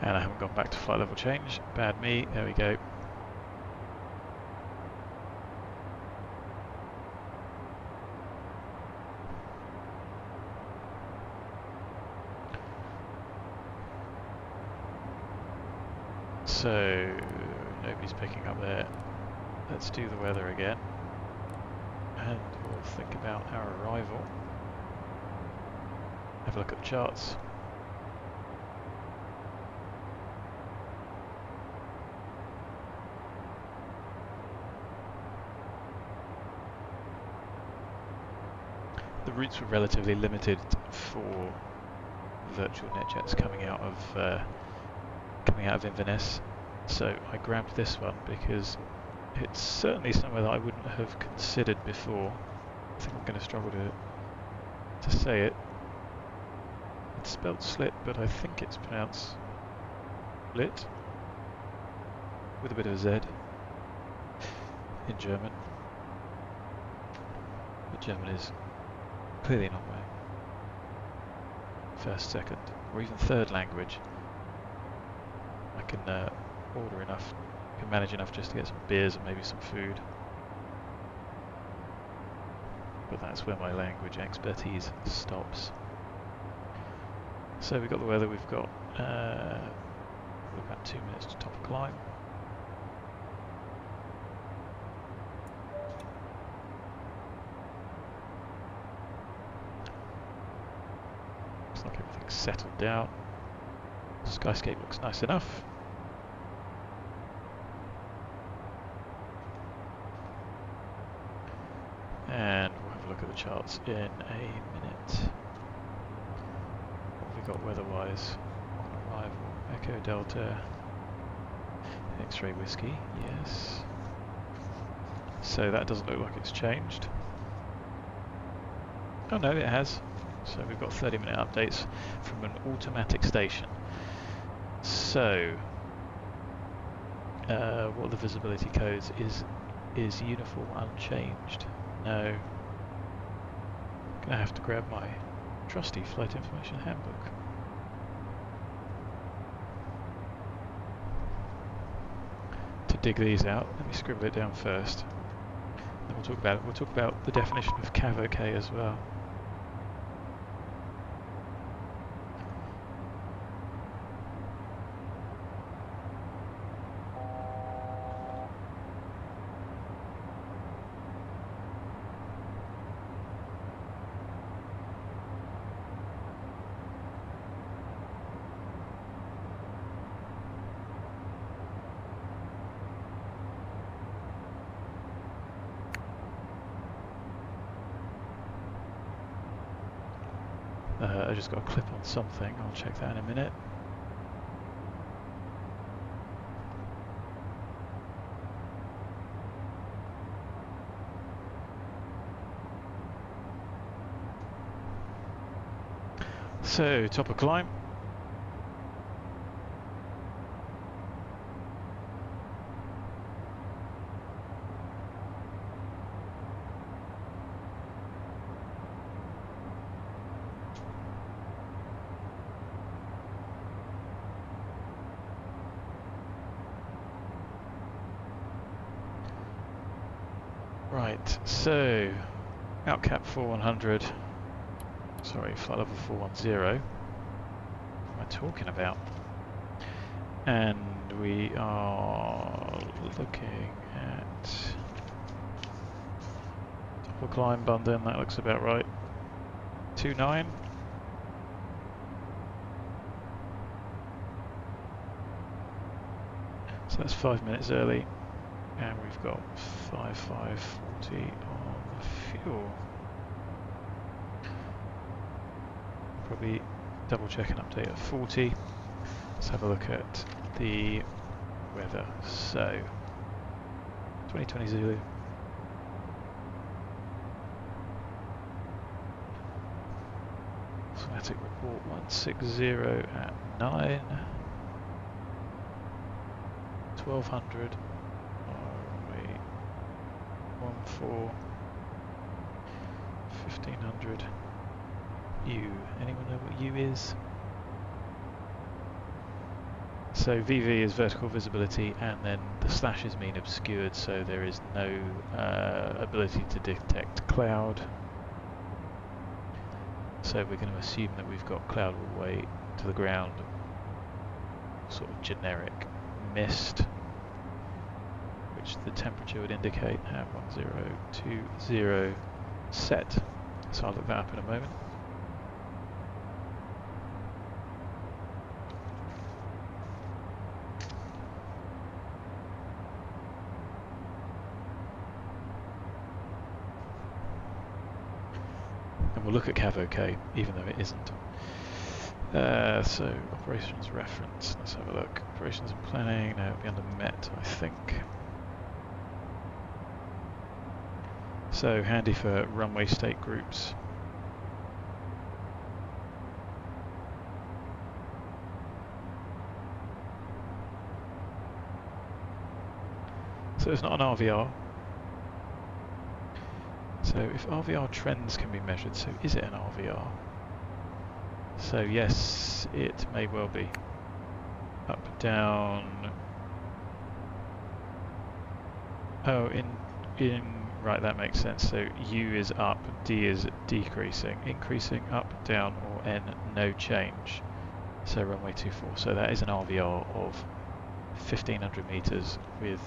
And I haven't gone back to flight level change. Bad me. There we go. So, nobody's picking up there. Let's do the weather again. And we'll think about our arrival. Have a look at the charts. The routes were relatively limited for virtual netjets coming out of Inverness, so I grabbed this one because it's certainly somewhere that I wouldn't have considered before. I think I'm going to struggle to say it. It's spelled slit, but I think it's pronounced lit with a bit of a Z in German. But German is clearly not my first, second, or even third language. I can order enough, can manage enough just to get some beers and maybe some food. But that's where my language expertise stops. So we've got the weather, we've got about 2 minutes to top a climb. Looks like everything's settled down. Skyscape looks nice enough. And we'll have a look at the charts in a minute. What have we got weather-wise on arrival? Echo Delta, X-ray whiskey, yes. So that doesn't look like it's changed. Oh no, it has. So we've got 30-minute updates from an automatic station. So, what are the visibility codes? Is uniform unchanged? No. Gonna have to grab my trusty flight information handbook. To dig these out, let me scribble it down first. Then we'll talk about it. We'll talk about the definition of CAV-OK as well. I just got a clip on something, I'll check that in a minute. So, top of climb. Right, so outcap 4100, sorry, flight level 410. What am I talking about? And we are looking at top of climb London, that looks about right. 29. So that's 5 minutes early. And we've got 5540 on fuel. Probably double check and update at 40. Let's have a look at the weather. So, 2020 Zulu. Automatic report 160 at 9. 1200. 1500 U. Anyone know what U is? So VV is vertical visibility, and then the slashes mean obscured, so there is no ability to detect cloud. So we're going to assume that we've got cloud all the way to the ground, sort of generic mist, which the temperature would indicate have 1020 set. So I'll look that up in a moment. And we'll look at CAV-OK, even though it isn't. So, operations reference, let's have a look. Operations and planning, no, it'll be under MET, I think. So, handy for runway state groups. So it's not an RVR. So if RVR trends can be measured, so is it an RVR? So yes, it may well be. Up, down. Oh, in right, that makes sense. So U is up, D is decreasing, increasing, up, down, or N, no change. So runway 24. So that is an RVR of 1500 meters with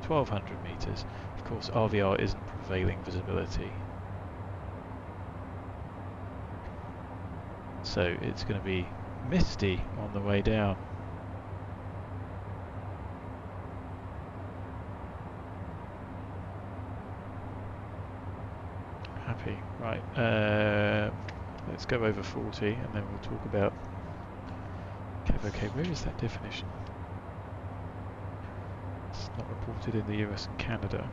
1200 meters. Of course, RVR isn't prevailing visibility. So it's going to be misty on the way down. Happy. Right. Let's go over 40 and then we'll talk about CAV-OK. Where is that definition? It's not reported in the US and Canada.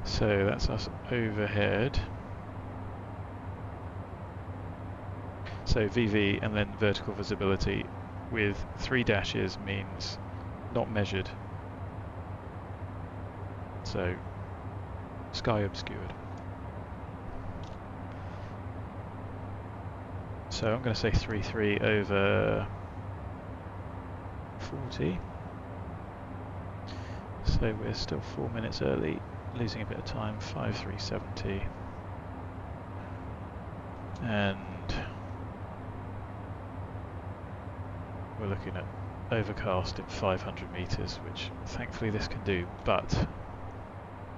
So that's us overhead. So VV and then vertical visibility with 3 dashes means not measured. So sky obscured. So I'm going to say 3.3 over 40. So we're still 4 minutes early, losing a bit of time, 5.370. And we're looking at overcast in 500 meters, which thankfully this can do, but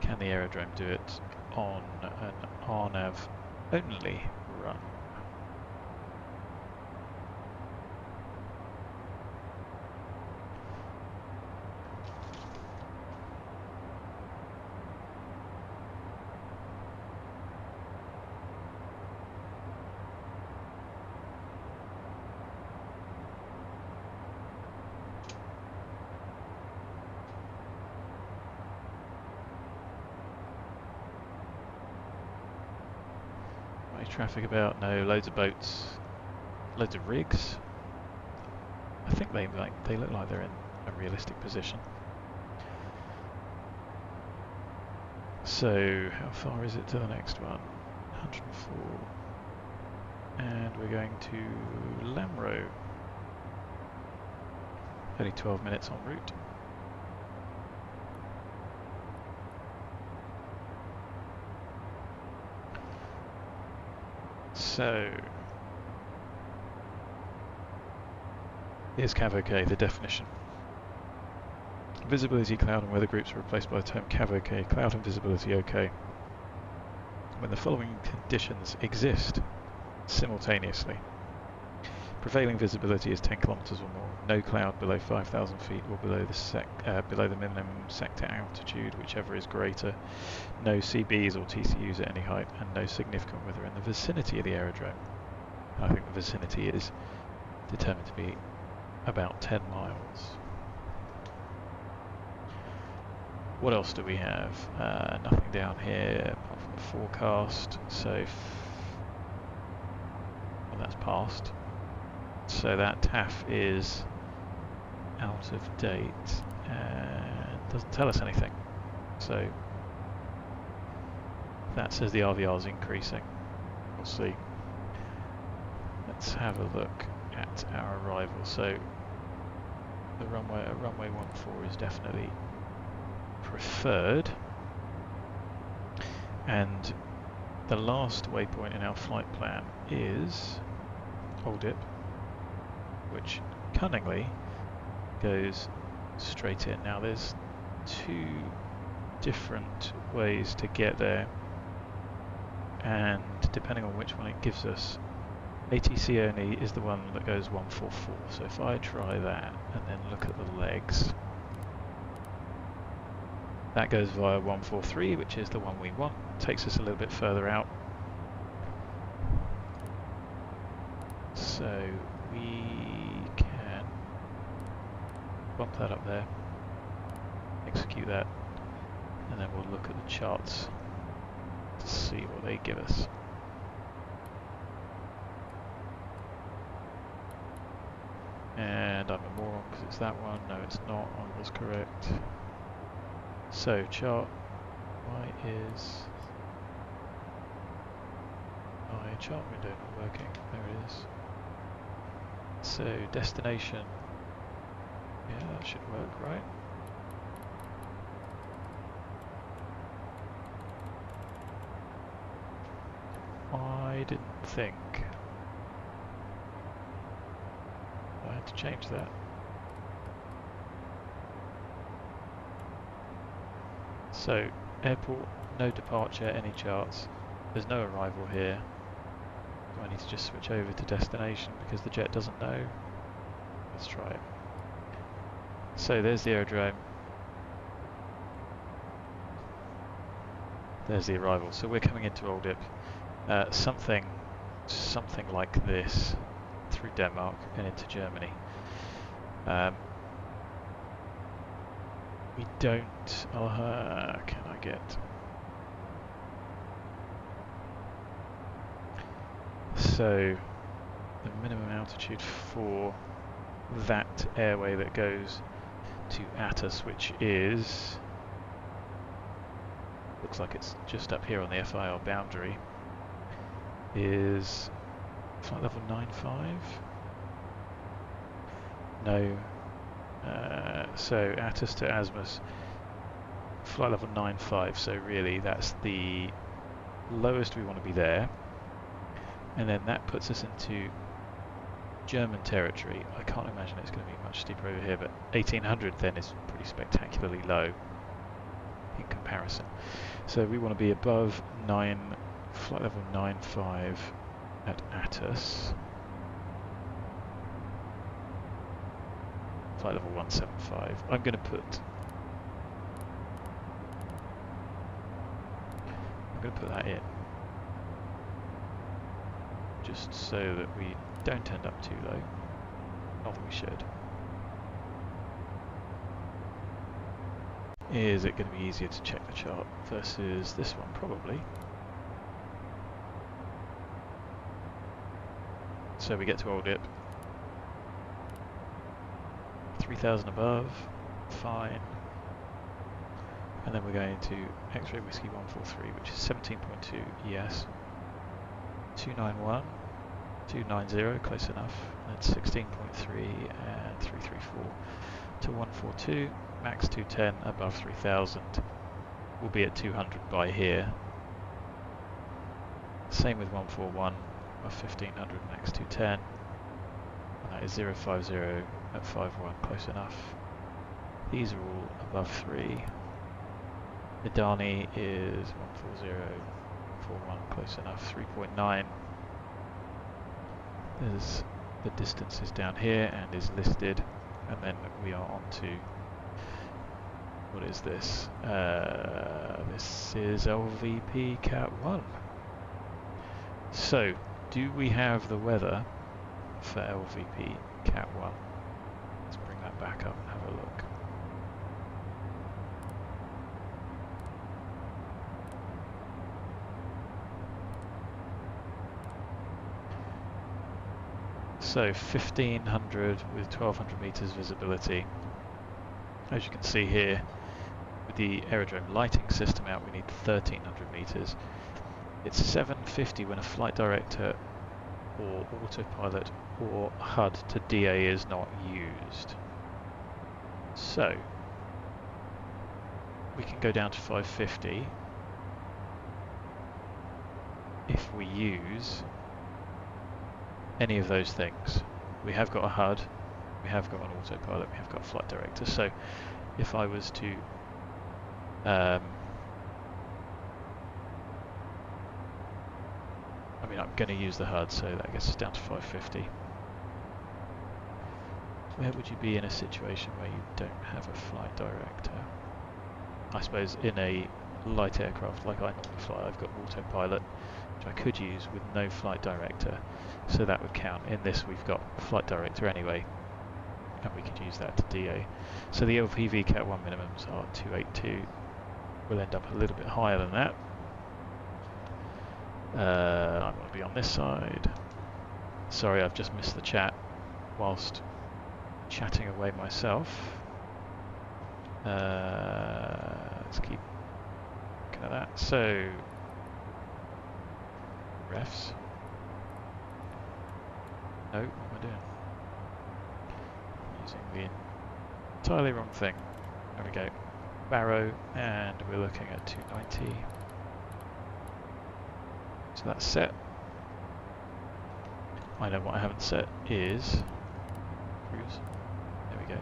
can the aerodrome do it on an RNAV only run? Traffic about? No, loads of boats, loads of rigs. I think they look like they're in a realistic position. So how far is it to the next one? 104. And we're going to LAMRO. Only 12 minutes en route. So, here's CAV-OK, the definition. Visibility, cloud and weather groups are replaced by the term CAV-OK, cloud and visibility OK, when the following conditions exist simultaneously. Prevailing visibility is 10 kilometers or more, no cloud below 5,000 feet or below the minimum sector altitude, whichever is greater, no CBs or TCUs at any height, and no significant weather in the vicinity of the aerodrome. I think the vicinity is determined to be about 10 miles. What else do we have? Nothing down here apart from the forecast, so well, that's passed. So that TAF is out of date and doesn't tell us anything. So that says the RVR is increasing. We'll see. Let's have a look at our arrival. So the runway 14 is definitely preferred, and the last waypoint in our flight plan is OLDIP, which cunningly goes straight in. Now there's two different ways to get there, and depending on which one it gives us, ATC only is the one that goes 144. So if I try that and then look at the legs, that goes via 143, which is the one we want. Takes us a little bit further out. So we can bump that up there, execute that, and then we'll look at the charts to see what they give us. And I'm a moron because it's that one. No, it's not. I was correct. So chart Y is my chart window not working. There it is. So destination. Yeah, that should work, right? I didn't think I had to change that. So, airport, no departure, any charts. There's no arrival here. Do I need to just switch over to destination because the jet doesn't know? Let's try it. So there's the aerodrome. There's the arrival. So we're coming into OLDIP. Something like this through Denmark and into Germany. We don't. Can I get? So the minimum altitude for that airway that goes to ATTUS, which is, looks like it's just up here on the FIR boundary, is flight level 95. No. So ATTUS to ASMUS, flight level 95, so really that's the lowest we want to be there, and then that puts us into German territory. I can't imagine it's going to be much steeper over here, but 1800 then is pretty spectacularly low in comparison. So we want to be above flight level 95 at ATTUS. Flight level 175. I'm going to put that in, just so that we don't end up too low. Not that we should. Is it going to be easier to check the chart versus this one? Probably. So we get to OLDIP. 3000 above, fine. And then we're going to X-ray whiskey 143, which is 17.2 ES. 291, 290, close enough. And then 16.3 and 334 to 142. Max 210 above 3000. We'll be at 200 by here. Same with 141 of 1500, max 210. And that is 050 at 51, close enough. These are all above 3. Adani is 140, 41, close enough. 3.9. There's the distances down here and is listed, and then we are on to, what is this? This is LVP Cat 1. So, do we have the weather for LVP Cat 1? Let's bring that back up and have a look. So 1500 with 1200 meters visibility. As you can see here, with the aerodrome lighting system out, we need 1300 meters. It's 750 when a flight director or autopilot or HUD to DA is not used. So we can go down to 550 if we use any of those things. We have got a HUD, we have got an autopilot, we have got a flight director. So if I was to I mean, I'm going to use the HUD, so that gets us down to 550. Where would you be in a situation where you don't have a flight director? I suppose in a light aircraft like I normally fly, I've got autopilot, which I could use with no flight director, so that would count. In this we've got flight director anyway, and we could use that to DA. So the LPV Cat 1 minimums are 282. We'll end up a little bit higher than that. I want to be on this side. Sorry, I've just missed the chat whilst chatting away myself. Let's keep looking at that. So, refs. No, what am I doing? Using the entirely wrong thing. There we go. Barrow, and we're looking at 290. So that's set. I know what I haven't set is cruise. There we go.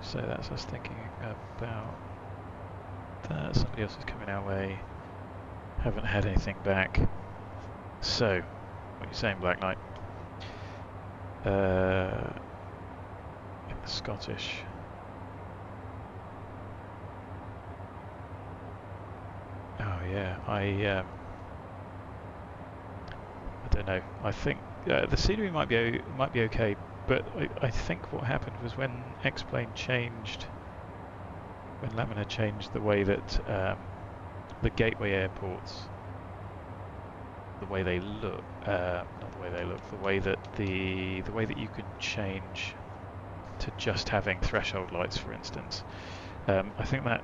So that's us thinking about that. Somebody else is coming our way. Haven't had anything back. So, what are you saying, Black Knight? In the Scottish. Oh yeah, I don't know. I think the scenery might be okay, but I think what happened was when X-Plane changed, when Lamina changed the way that the gateway airports, the way they look, not the way they look, the way that you can change to just having threshold lights, for instance. I think that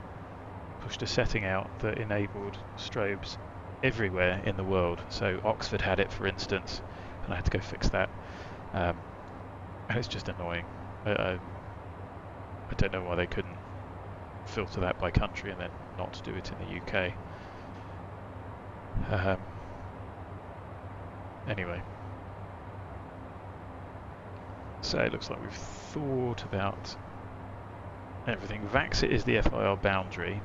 pushed a setting out that enabled strobes everywhere in the world. So Oxford had it, for instance, and I had to go fix that. And it's just annoying. I don't know why they couldn't filter that by country and then not do it in the UK. Anyway, so it looks like we've thought about everything. VAXIT is the FIR boundary,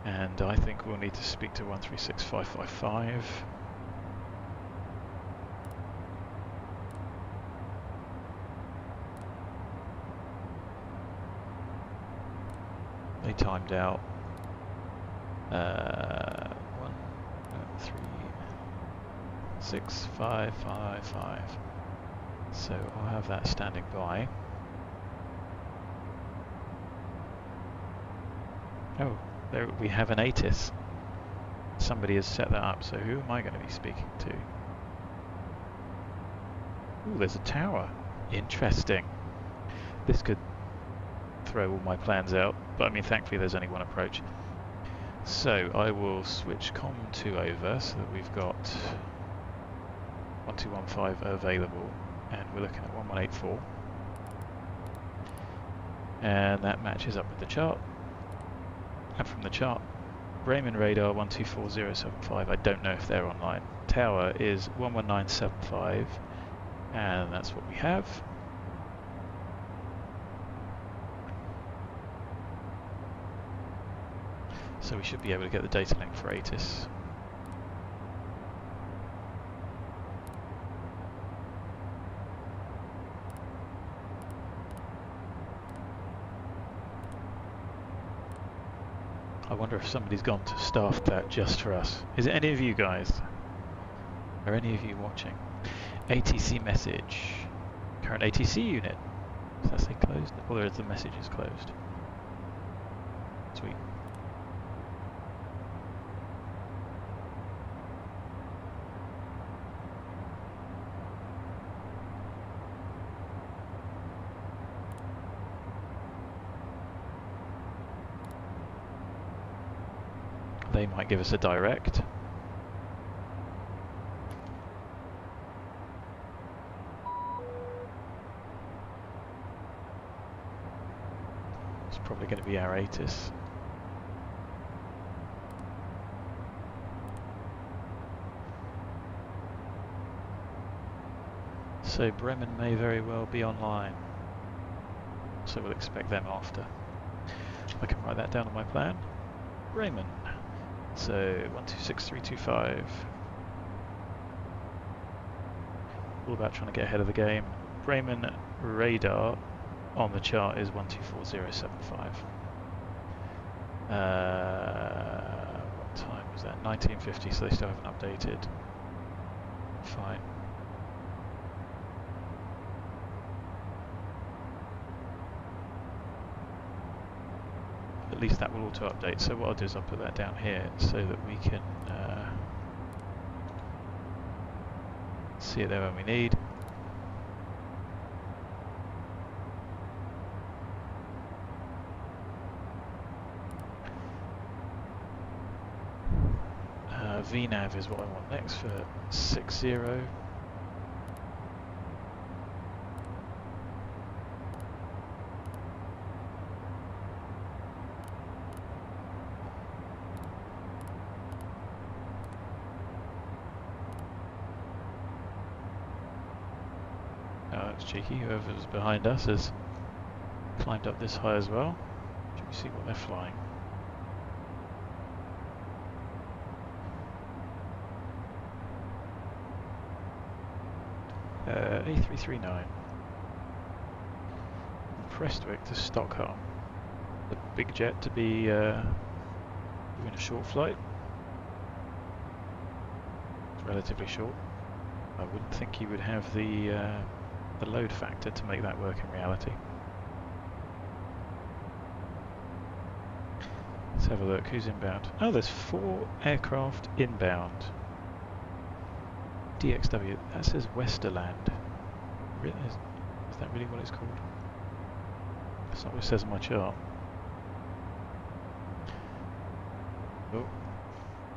and I think we'll need to speak to 136555. They timed out 1365555, so I'll have that standing by. Oh, there we have an ATTUS. Somebody has set that up, so who am I going to be speaking to? Ooh, there's a tower. Interesting. This could throw all my plans out, but I mean, thankfully there's only one approach. So I will switch COM2 over so that we've got 1215 available, and we're looking at 1184. And that matches up with the chart. And from the chart, Bremen radar 124075, I don't know if they're online. Tower is 11975, and that's what we have. So we should be able to get the data link for ATTUS. I wonder if somebody's gone to staff that just for us. Is it any of you guys? Are any of you watching? ATC message. Current ATC unit. Does that say closed? Or is the message is closed? Sweet. They might give us a direct. It's probably going to be our ATTUS. So Bremen may very well be online. So we'll expect them after. I can write that down on my plan. Bremen. So 126325. All about trying to get ahead of the game. Bremen radar on the chart is 124075. What time was that? 1950, so they still haven't updated. Fine. At least that will auto update. So what I'll do is I'll put that down here so that we can see it there when we need. VNAV is what I want next for 60. Oh, that's cheeky. Whoever's behind us has climbed up this high as well. Should we see what they're flying? A339. From Prestwick to Stockholm. The big jet to be doing a short flight. It's relatively short. I wouldn't think you would have the load factor to make that work in reality. Let's have a look. Who's inbound? Oh, there's 4 aircraft inbound. DXW, that says Westerland. Really? Is that really what it's called? That's not what it says on my chart. Oh,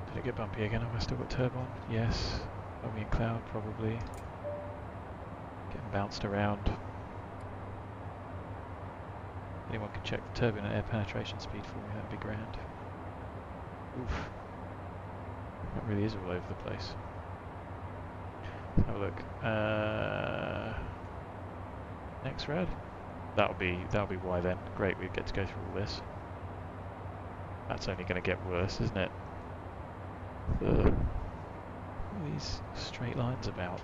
did it get bumpy again? Have I still got turbine? Yes. Are we in cloud? Probably. Getting bounced around. Anyone can check the turbine and air penetration speed for me, that'd be grand. Oof. That really is all over the place. Let's have a look. Next rad? That'll be why then. Great, we get to go through all this. That's only going to get worse, isn't it? Ugh. What are these straight lines about?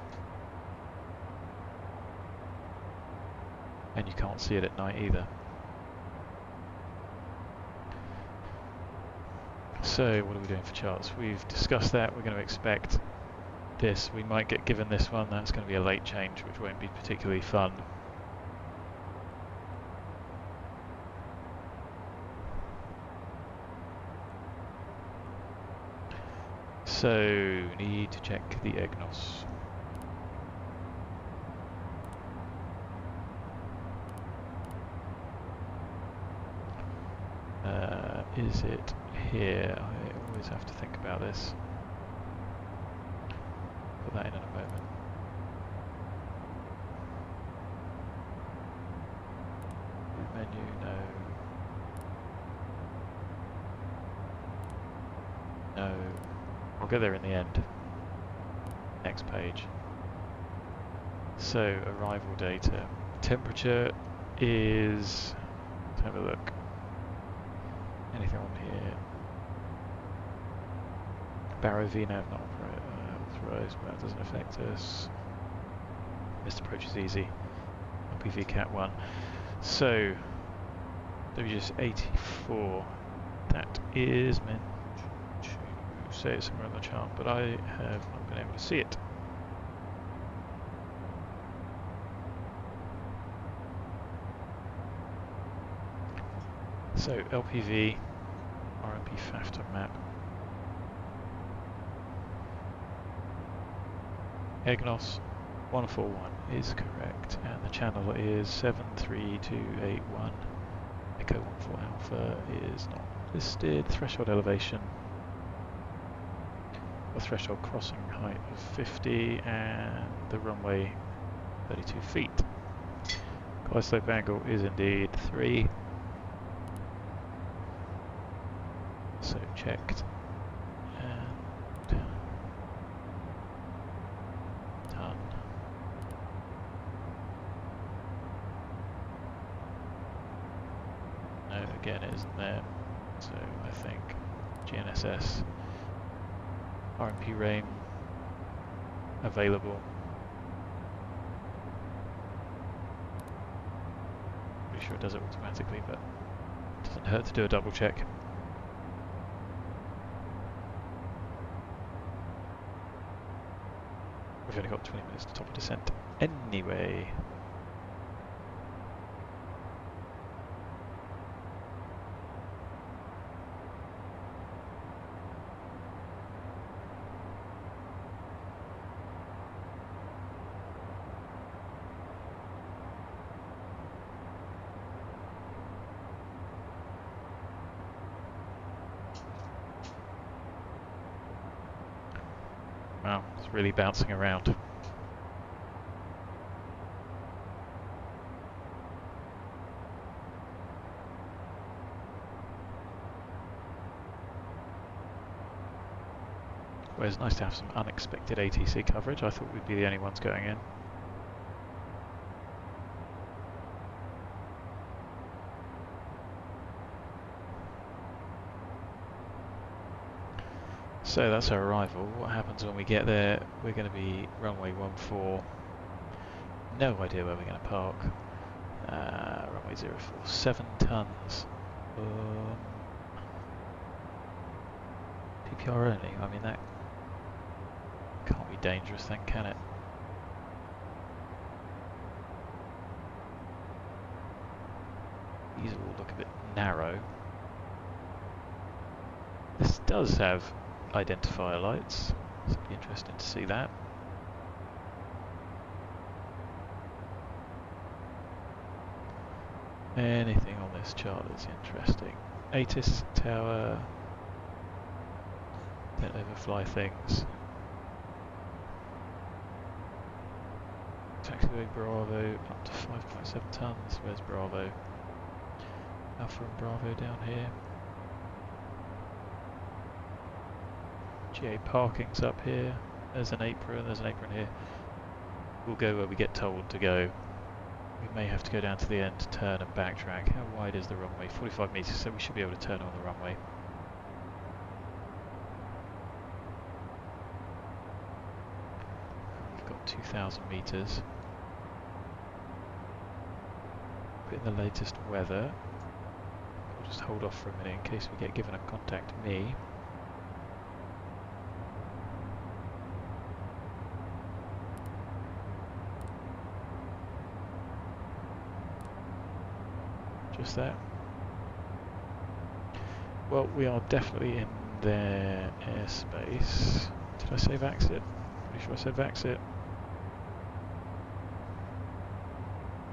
And you can't see it at night either. So, what are we doing for charts? We've discussed that. We're going to expect this. We might get given this one. That's going to be a late change, which won't be particularly fun. So, need to check the EGNOS. Is it here? I always have to think about this. Put that in a moment. Menu, no. No. I'll get there in the end. Next page. So, arrival data. Temperature is... Let's have a look. Anything on here? Barrow VNAV not authorized, but that doesn't affect us. Missed approach is easy. LPV Cat 1. So, WGS 84. That is meant to say it somewhere on the chart, but I have not been able to see it. So, LPV, RMP FAFTA map. EGNOS 141 is correct, and the channel is 73281. Echo 14 Alpha is not listed. Threshold elevation, a threshold crossing height of 50, and the runway 32 feet. Glide slope angle is indeed 3. So checked. again it isn't there. So I think GNSS, RMP RAIM available. Pretty sure it does it automatically, but it doesn't hurt to do a double check. We've only got 20 minutes to top of descent anyway. Wow, it's really bouncing around. Well, it's nice to have some unexpected ATC coverage. I thought we'd be the only ones going in. So that's our arrival. What happens when we get there? We're going to be runway 14. No idea where we're going to park. Runway 04, 7 tons. PPR only. I mean, that can't be dangerous then, can it? These all look a bit narrow. This does have identifier lights, so it'd be interesting to see that. Anything on this chart that's interesting? ATTUS tower. Don't overfly things. Taxiway Bravo up to 5.7 tons. Where's Bravo? Alpha and Bravo down here. GA parking's up here. There's an apron, there's an apron here. We'll go where we get told to go. We may have to go down to the end to turn and backtrack. How wide is the runway? 45 meters, so we should be able to turn on the runway. We've got 2,000 meters. Put in the latest weather. We'll just hold off for a minute in case we get given a contact me. Just there. Well, we are definitely in their airspace. Did I say VAXIT? Pretty sure I said VAXIT.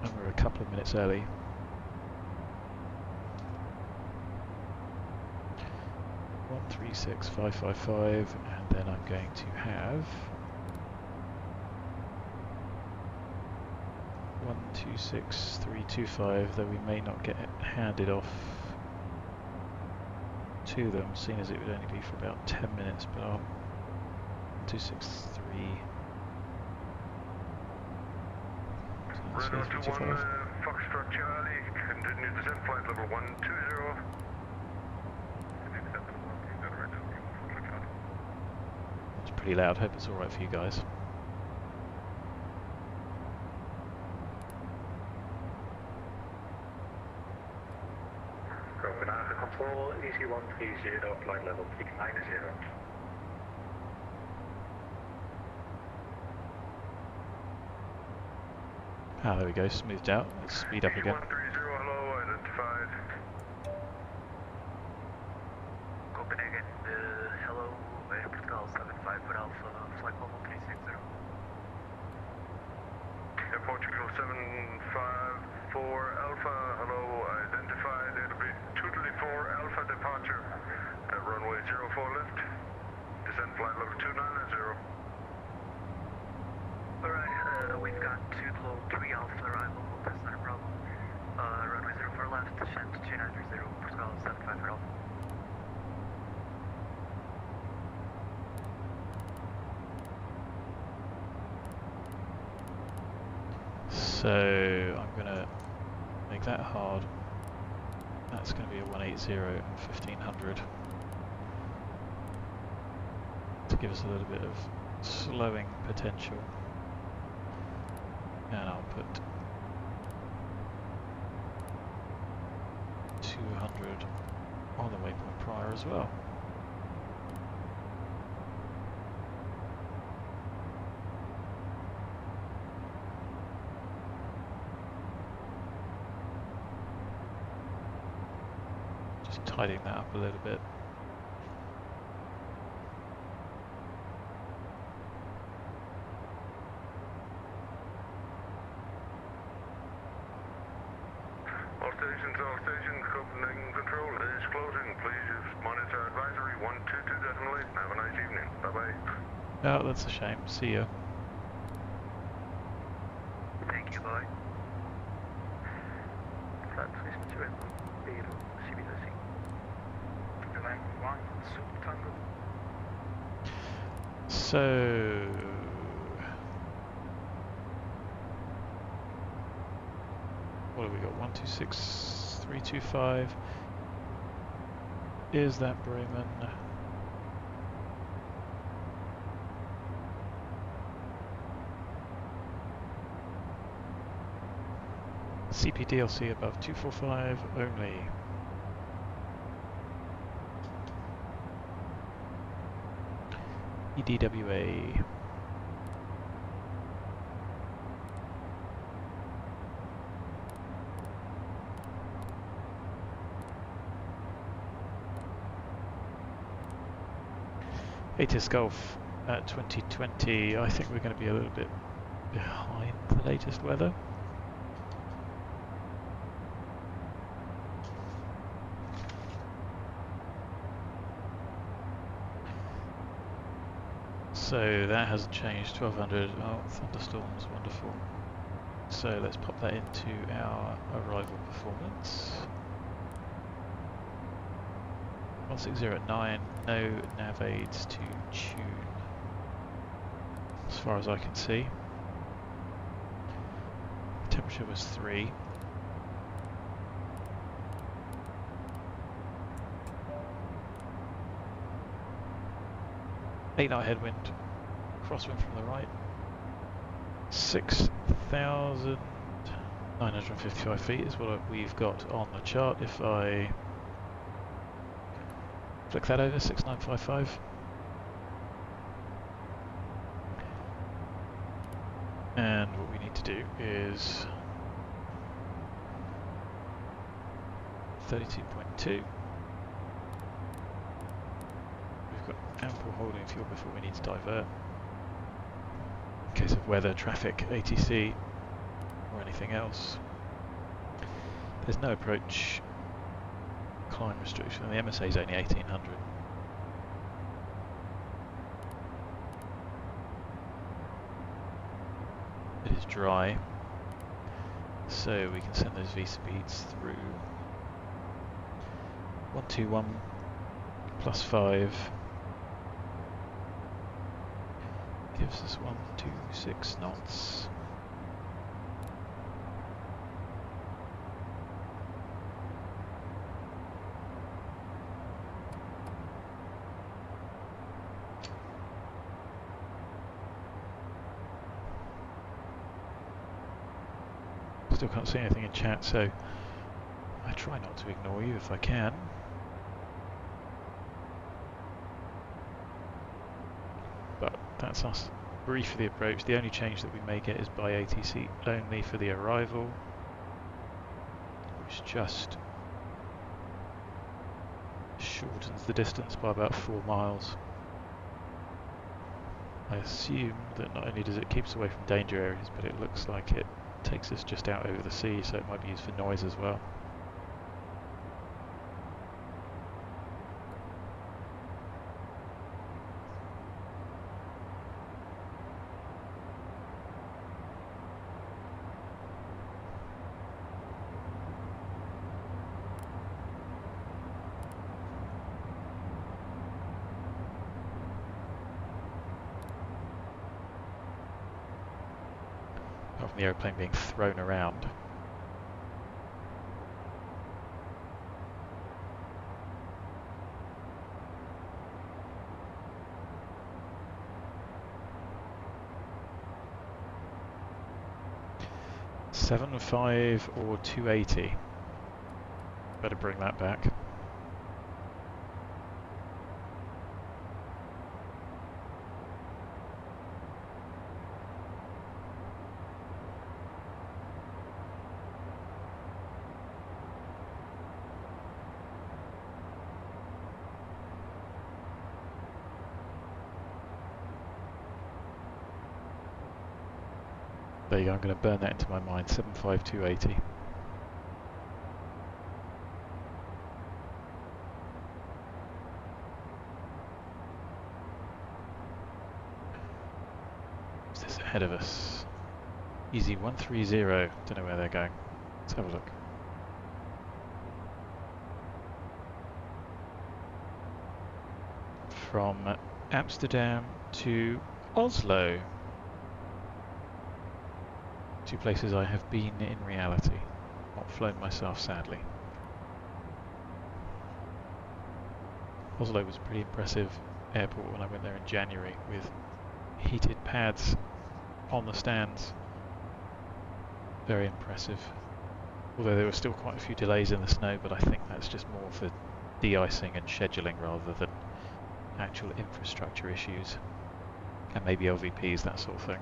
And we're a couple of minutes early. One 136,555, and then I'm going to have 126,325, though we may not get it handed off to them, seeing as it would only be for about 10 minutes, but I'll 263. Radeon 21, Foxtrot Charlie, continue descent flight level 120. It's pretty loud, hope it's alright for you guys. Copenhagen Control, EC130, flight level 390. Ah, there we go, smoothed out. Let's speed up again. 130, hello, identified. Copenhagen, hello, Portugal 75 for Alpha, flight level 360. Portugal 754 Alpha, hello, identified. It'll be 224 Alpha departure at runway 04 left. Descent flight level 290. Alright, we've got 2 Alpha arrival, that's not a problem. Runway 04 left, descent 290, Portugal 75 for Alpha. So I'm gonna make that hard. That's going to be a 180 and 1500 to give us a little bit of slowing potential. And I'll put 200 on the waypoint prior as well. Just tidying that up a little bit. All stations, Copenhagen Control is closing. Please monitor advisory 122.8. Have a nice evening. Bye-bye. Oh, that's a shame. See ya. Thank you, bye. Flat Swiss Mature, Pero, Civilizing. Line 1, Soup Tango. So... what have we got? 126, 325. Is that Bremen? CP DLC above 245 only. EDWA. ATTUS Golf at 2020, I think we're going to be a little bit behind the latest weather. So that hasn't changed, 1200, oh, thunderstorms, wonderful. So let's pop that into our arrival performance. 160 at 9, no nav aids to tune, as far as I can see. Temperature was 3. Eight-knot headwind, crosswind from the right. 6,955 feet is what we've got on the chart. If I flick that over, 6955. And what we need to do is 32.2. We've got ample holding fuel before we need to divert. In case of weather, traffic, ATC, or anything else. There's no approach climb restriction, and the MSA is only 1800. It is dry, so we can send those V speeds through. 121 plus 5 gives us 126 knots. Still can't see anything in chat, so I try not to ignore you if I can. But that's us brief for the approach. The only change that we may get is by ATC only for the arrival, which just shortens the distance by about 4 miles. I assume that not only does it keep us away from danger areas, but it looks like it takes us just out over the sea, so it might be used for noise as well. The aeroplane being thrown around. 75 or 280. Better bring that back. There you go, I'm going to burn that into my mind, 75280. What's this ahead of us? Easy 130, don't know where they're going. Let's have a look. From Amsterdam to Oslo. Two places I have been in reality, not flown myself sadly. Oslo was a pretty impressive airport when I went there in January with heated pads on the stands. Very impressive. Although there were still quite a few delays in the snow, but I think that's just more for de-icing and scheduling rather than actual infrastructure issues. And maybe LVPs, that sort of thing.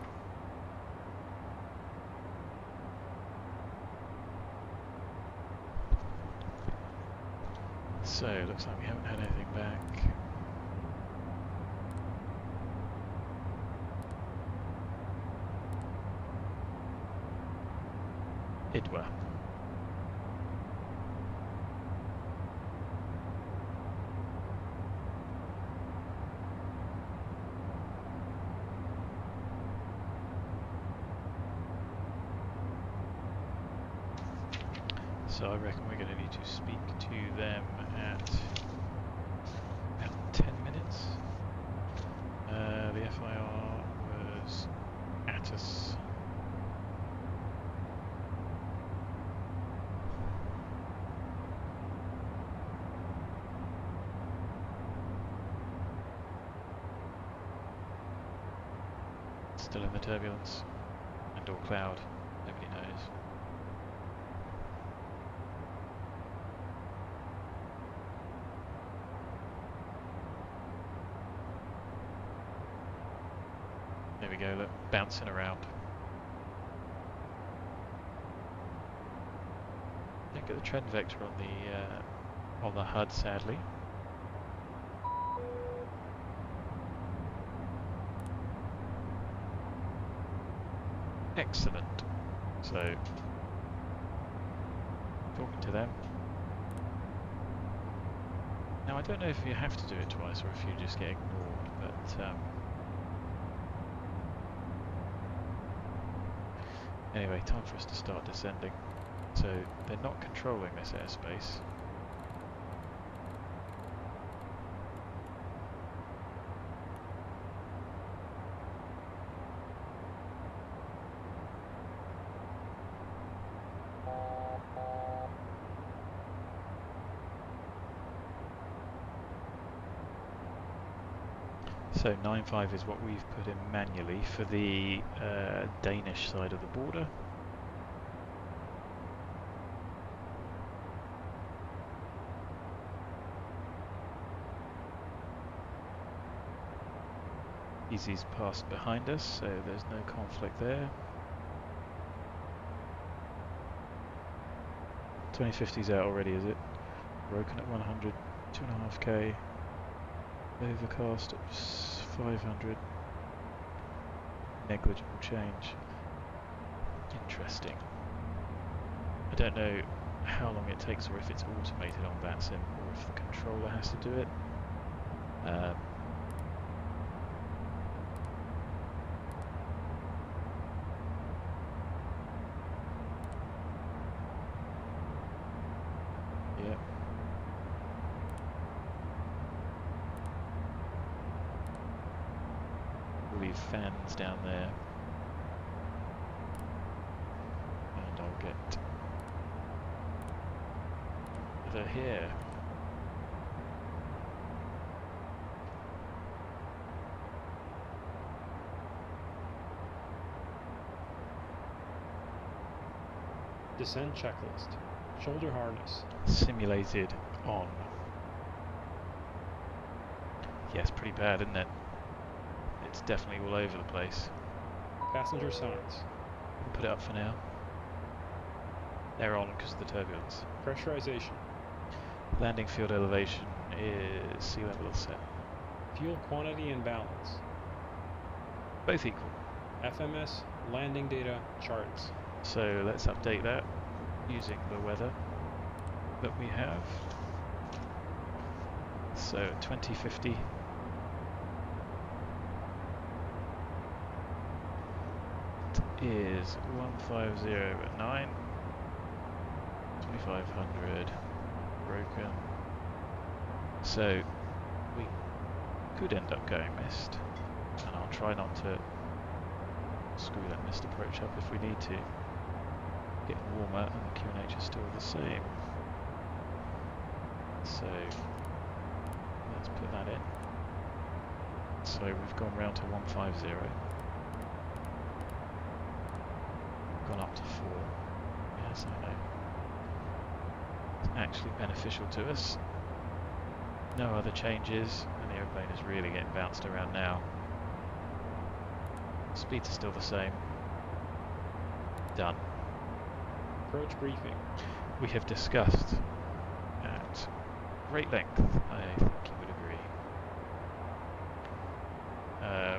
So, looks like we haven't had anything back. Idwa. So I reckon we're going to need to speak to them at about 10 minutes. The FIR was ATTUS. Still in the turbulence and or cloud, nobody knows. There we go, look, bouncing around. Don't get the trend vector on the HUD, sadly. Excellent. So, talking to them. Now I don't know if you have to do it twice or if you just get ignored, but anyway, time for us to start descending. So they're not controlling this airspace. So 9.5 is what we've put in manually for the Danish side of the border. Easy's passed behind us, so there's no conflict there. 2050's out already, is it? Broken at 100, 2.5k. Overcast at 500. Negligible change. Interesting. I don't know how long it takes or if it's automated on VATSIM or if the controller has to do it. Yeah. All these fans down there. And I'll get over here. Descent checklist. Shoulder harness. Simulated on. Yes, pretty bad, isn't it? It's definitely all over the place. Passenger signs. We'll put it up for now. They're on because of the turbulence. Pressurization. Landing field elevation is sea level set. Fuel quantity and balance. Both equal. FMS landing data charts. So let's update that using the weather that we have. So 2050. Is 150 at 9, 2500 broken, so we could end up going missed, and I'll try not to screw that missed approach up if we need to. Getting warmer and the QNH is still the same, so let's put that in. So we've gone round to 150. Gone up to 4. Yes, I know. It's actually beneficial to us. No other changes, and the airplane is really getting bounced around now. Speeds are still the same. Done. Approach briefing. We have discussed at great length, I think you would agree.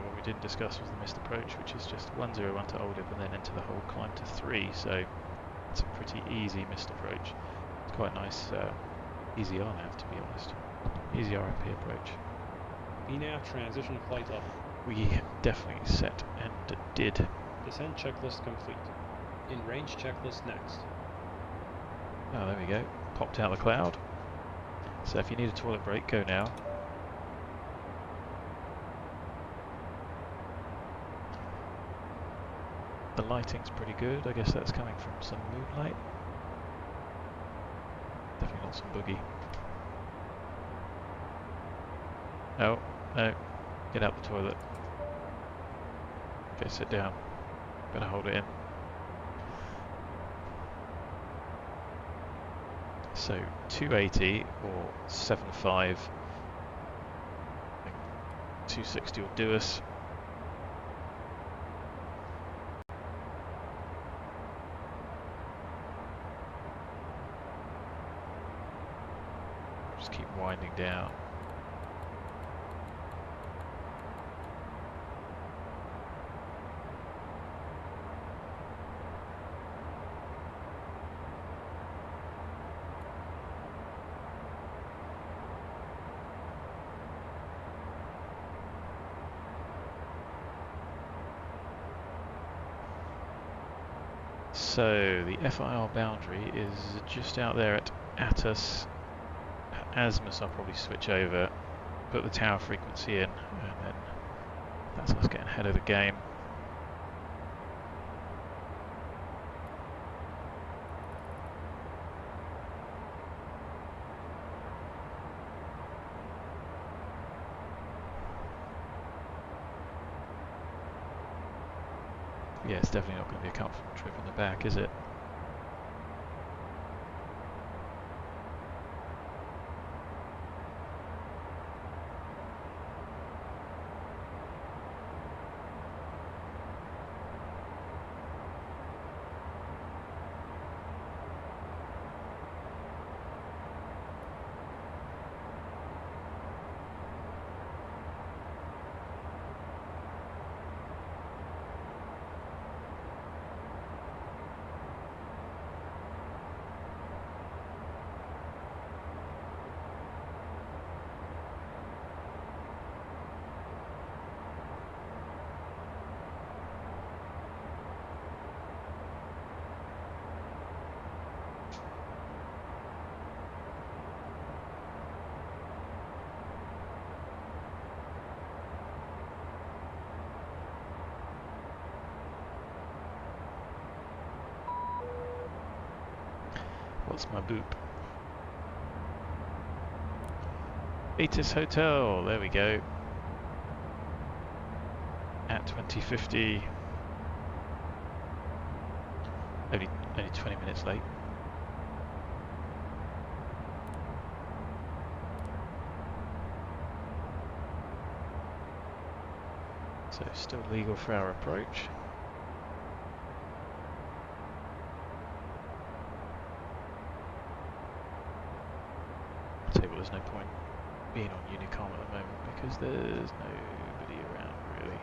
What we didn't discuss was the missed approach, which is just 101 to OLDIP and then into the whole climb to 3, so it's a pretty easy missed approach. It's quite nice, easy RNAV to be honest. Easy RMP approach. VNAV transition flight level. We definitely set and did. Descent checklist complete. In range checklist next. Oh, there we go. Popped out the cloud. So if you need a toilet break, go now. The lighting's pretty good. I guess that's coming from some moonlight. Definitely not some boogie. Oh, no. Get out the toilet. Okay, sit down. Better hold it in. So 280 or 75. 260 will do us. Just keep winding down. So the FIR boundary is just out there at ATTUS. Asmus I'll probably switch over, put the tower frequency in, and then that's us getting ahead of the game. Yeah, it's definitely not going to be a comfortable trip in the back, is it? What's my boop? ATTUS Hotel, there we go. At 2050. only 20 minutes late. So still legal for our approach. I'll tell you what, there's no point being on Unicom at the moment because there's nobody around really.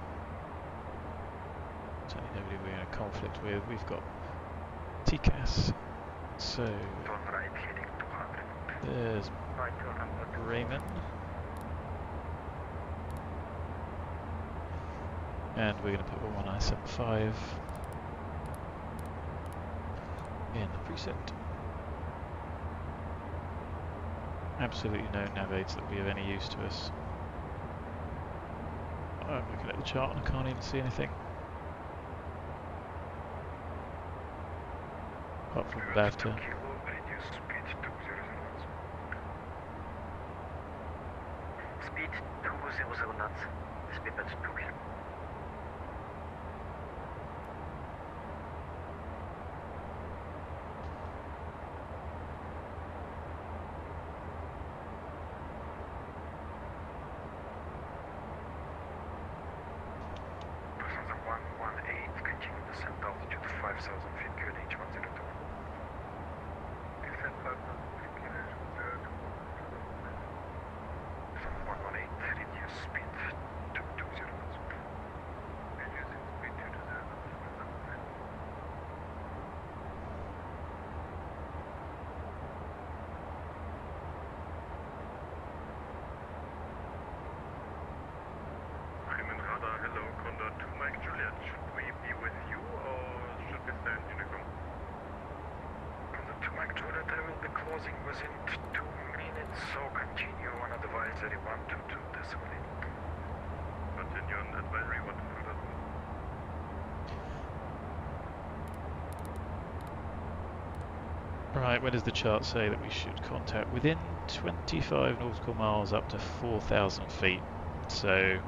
Certainly nobody we're in a conflict with. We've got TCAS, so there's Raymond, and we're going to put 11975 in the preset. Absolutely no nav aids that will be of any use to us. I'm looking at the chart and I can't even see anything. Apart from BAVTA. Speed 200 knots. Speed at 2 km. Within 2 minutes, so continue on advisory 122 decimal. Continue on advisory 122. Right, where does the chart say that we should contact? Within 25 nautical miles up to 4,000 feet. So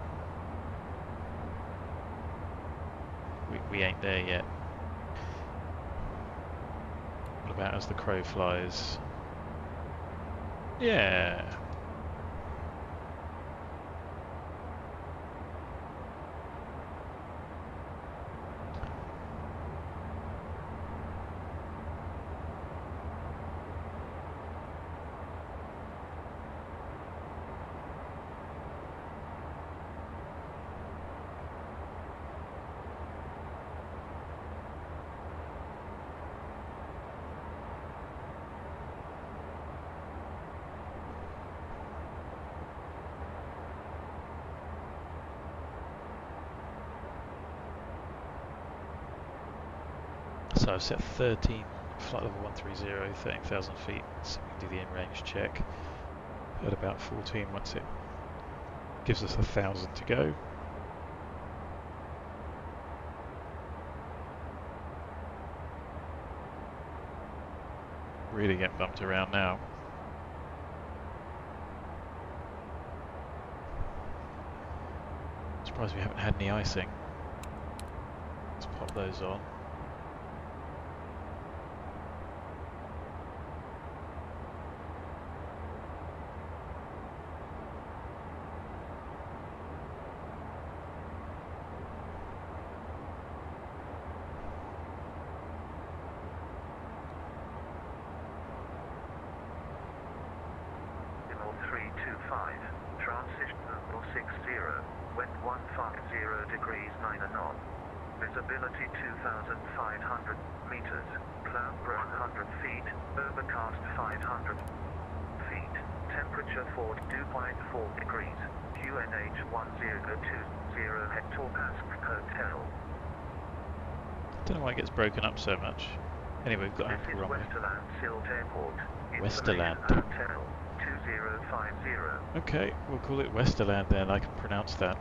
we ain't there yet. What about as the crow flies? Yeah. So I've set 13, flight level 130, 13,000 feet, so we can do the in-range check at about 14 once it gives us 1,000 to go. Really getting bumped around now. Surprised we haven't had any icing. Let's pop those on. Transition 60, wind 150 degrees 9 knot. Visibility 2,500 meters. Cloud 100 feet. Overcast 500 feet. Temperature 42.4 degrees. QNH 1020 hectopascal Hotel. Don't know why it gets broken up so much. Anyway, we've got This is runway. Westerland Silt Airport. Westerland. Hotel 2050. Okay, we'll call it Westerland then, I can pronounce that.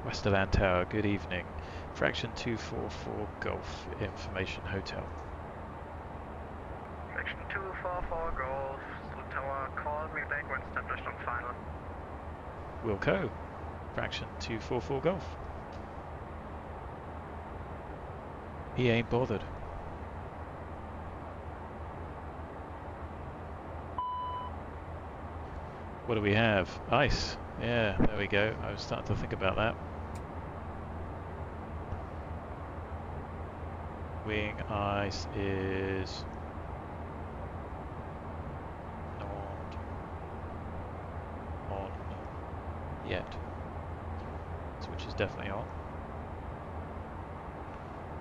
Westerland Tower, good evening. Fraction 244 Golf Information Hotel. Section 244 Golf, Sloop Tower, call me back when established on final. Wilco, fraction 244 Golf. He ain't bothered. What do we have? Ice. Yeah, there we go. I was starting to think about that. Wing ice is not on yet. Switch is definitely on.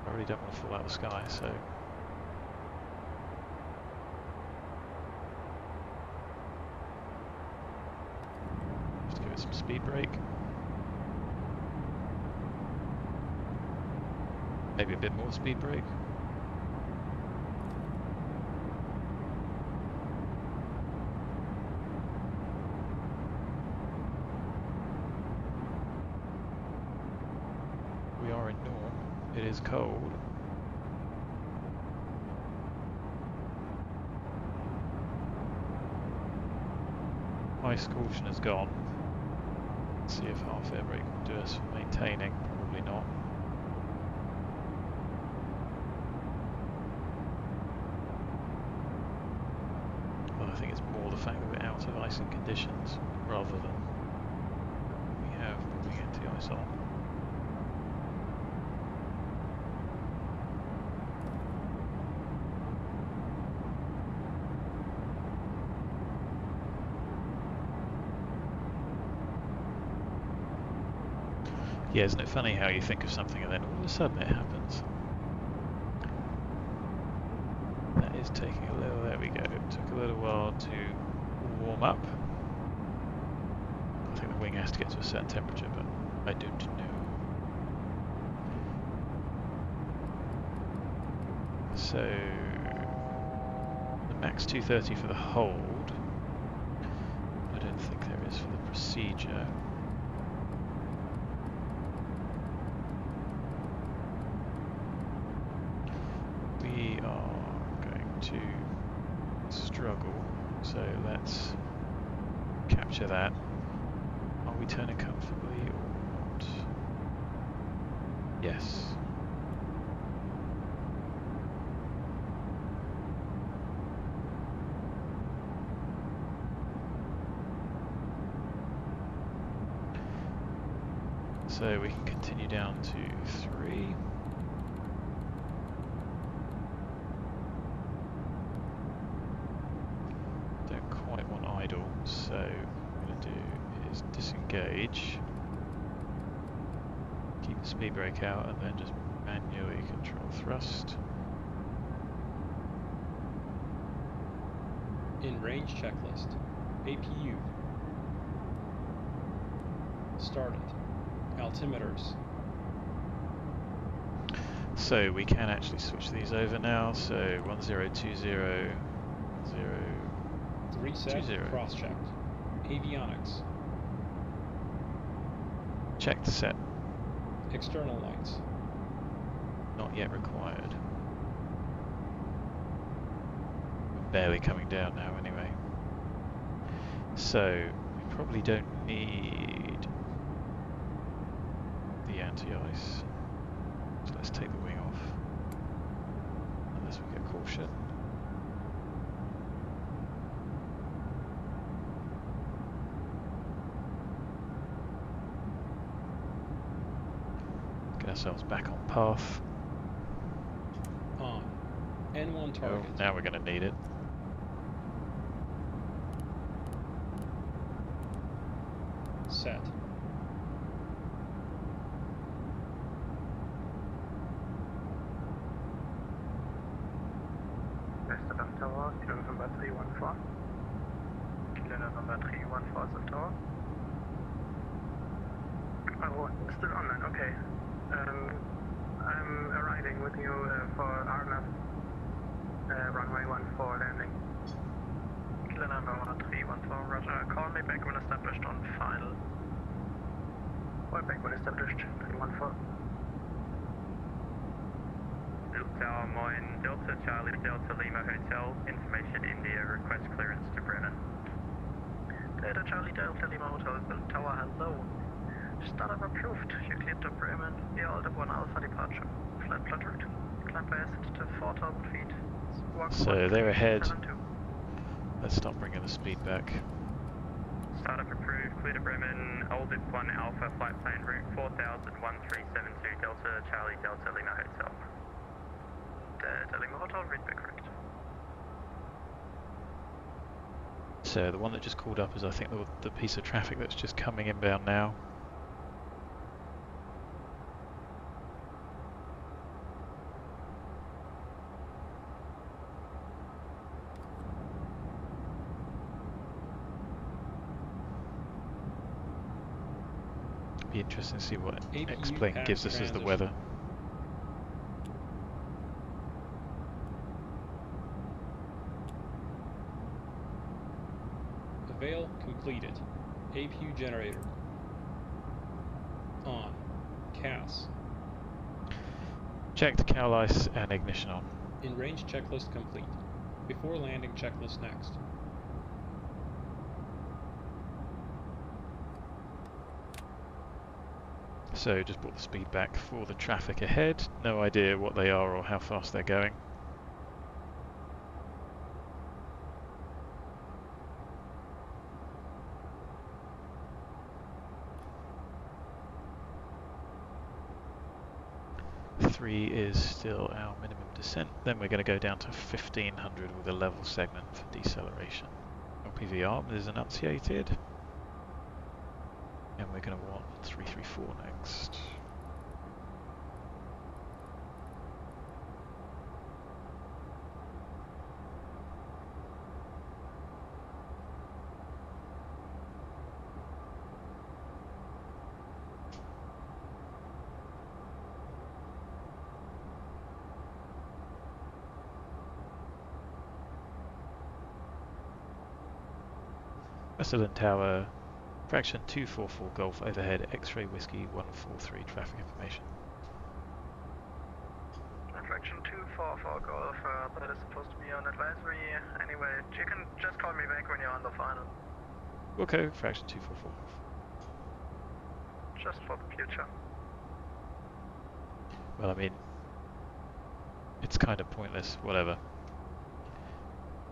I really don't want to fall out of the sky, so just give it some speed brake. Maybe a bit more speed brake. We are in norm. It is cold. Ice caution is gone. Let's see if half air brake will do us for maintaining. Probably not. Well, I think it's more the fact that we're out of icing conditions rather than we have moving into the ice on. Yeah, isn't it funny how you think of something and then all of a sudden it happens? That is taking a little, there we go. It took a little while to warm up. I think the wing has to get to a certain temperature, but I don't know. So, the max 230 for the hold. I don't think there is for the procedure. We are going to struggle, so let's capture that. Are we turning comfortably or not? Yes. So we can continue down to 3. So what I'm going to do is disengage, keep the speed brake out, and then just manually control thrust. In range checklist. APU. Started. Altimeters. So we can actually switch these over now. So 1020 0. Reset, cross-checked. Avionics. Check to set. External lights. Not yet required. We're barely coming down now anyway. So we probably don't need the anti-ice. So let's take the wing off. Unless we get caution. Ourselves back on path. On. N1 target. Oh, now we're going to need it. Set. West of Tower, Kilo November 314. Kilo November 314 of Tower. Oh, still online, okay. I'm arriving with you for RNAV, runway 14 landing. Kilo number 314, roger. Call me back when established on final. Call back when established, 314. Tower, Moin, Delta Charlie, Delta Lima Hotel, information India, request clearance to Bremen. Delta Charlie, Delta Lima Hotel, Tower, hello. Startup approved, you cleared to Bremen via OLDIP 1 Alpha departure. Flight plan route. Climb by ASIT to 4,000 feet. So they're ahead. Let's start bringing the speed back. Startup approved, clear to Bremen, OLDIP 1 Alpha, flight plan route 4000-1372, Delta Charlie, Delta Lima Hotel. Delta Lima Hotel, read back correct. So the one that just called up is, I think, the piece of traffic that's just coming inbound now. Be interesting to see what X-Plane gives us as the weather. Avail completed. APU generator on. CAS. Checked cowl ice and ignition on. In range checklist complete. Before landing checklist next. So just brought the speed back for the traffic ahead. No idea what they are or how fast they're going. Three is still our minimum descent. Then we're going to go down to 1500 with a level segment for deceleration. LPV arm is enunciated. And we're going to want 334 next. Westland Tower, fraction 244 Golf overhead, X-ray Whiskey 143 traffic information. Fraction 244 Golf, that is supposed to be on advisory. Anyway, you can just call me back when you're on the final. Okay, fraction 244. Just for the future. Well, I mean, it's kind of pointless, whatever.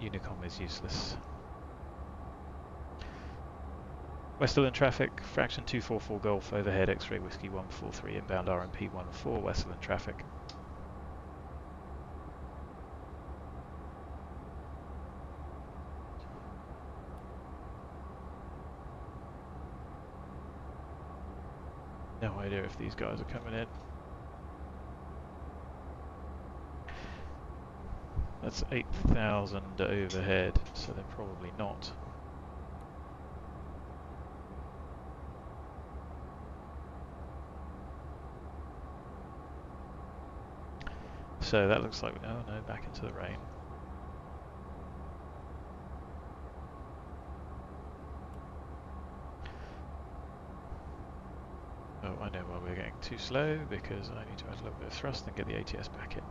Unicom is useless. Westerland traffic, fraction 244 Golf, overhead X-ray Whiskey 143, inbound RMP 14, Westerland traffic. No idea if these guys are coming in. That's 8,000 overhead, so they're probably not. So that looks like, oh no, back into the rain. Oh, I know why we're getting too slow, because I need to add a little bit of thrust and get the ATS back in.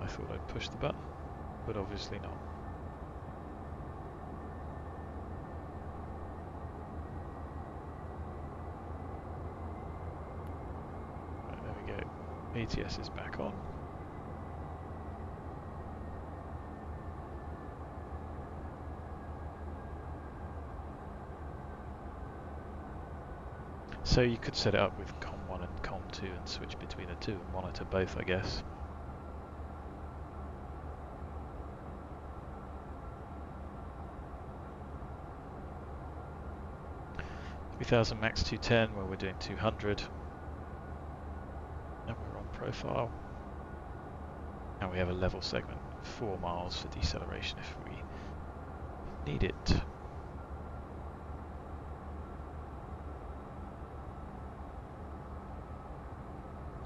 I thought I'd push the button, but obviously not. ATS is back on. So you could set it up with COM1 and COM2 and switch between the two and monitor both, I guess. $3,000 max 210 where we're doing 200. Profile, and we have a level segment 4 miles for deceleration if we need it.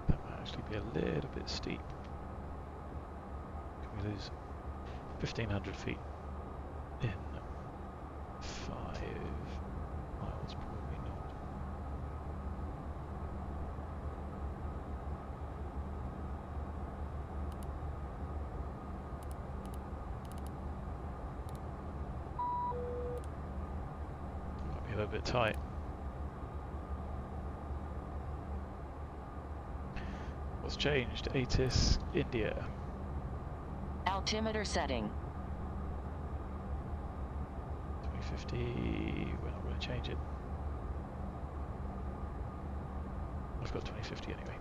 That might actually be a little bit steep. Can we lose 1,500 feet in 5 miles? Probably not. little bit tight. What's changed? ATTUS, India. Altimeter setting. 2050, we're not going to change it. I've got 2050 anyway.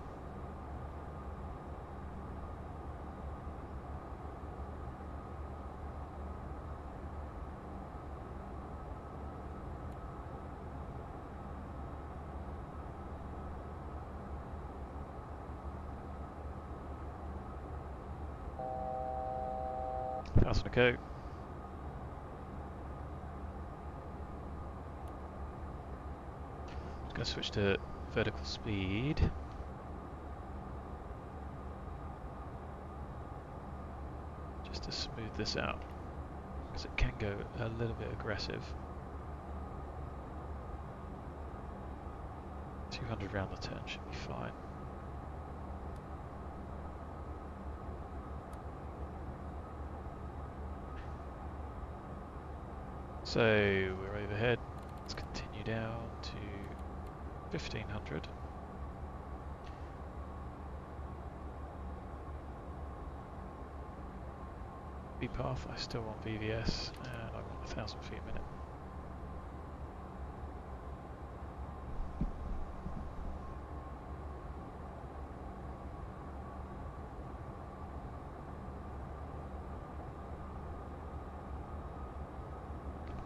Thousand to go. Just going to switch to vertical speed. Just to smooth this out, because it can go a little bit aggressive. 200 round the turn should be fine. So we're overhead, let's continue down to 1500. Path, I still want VVS and I want 1000 feet a minute.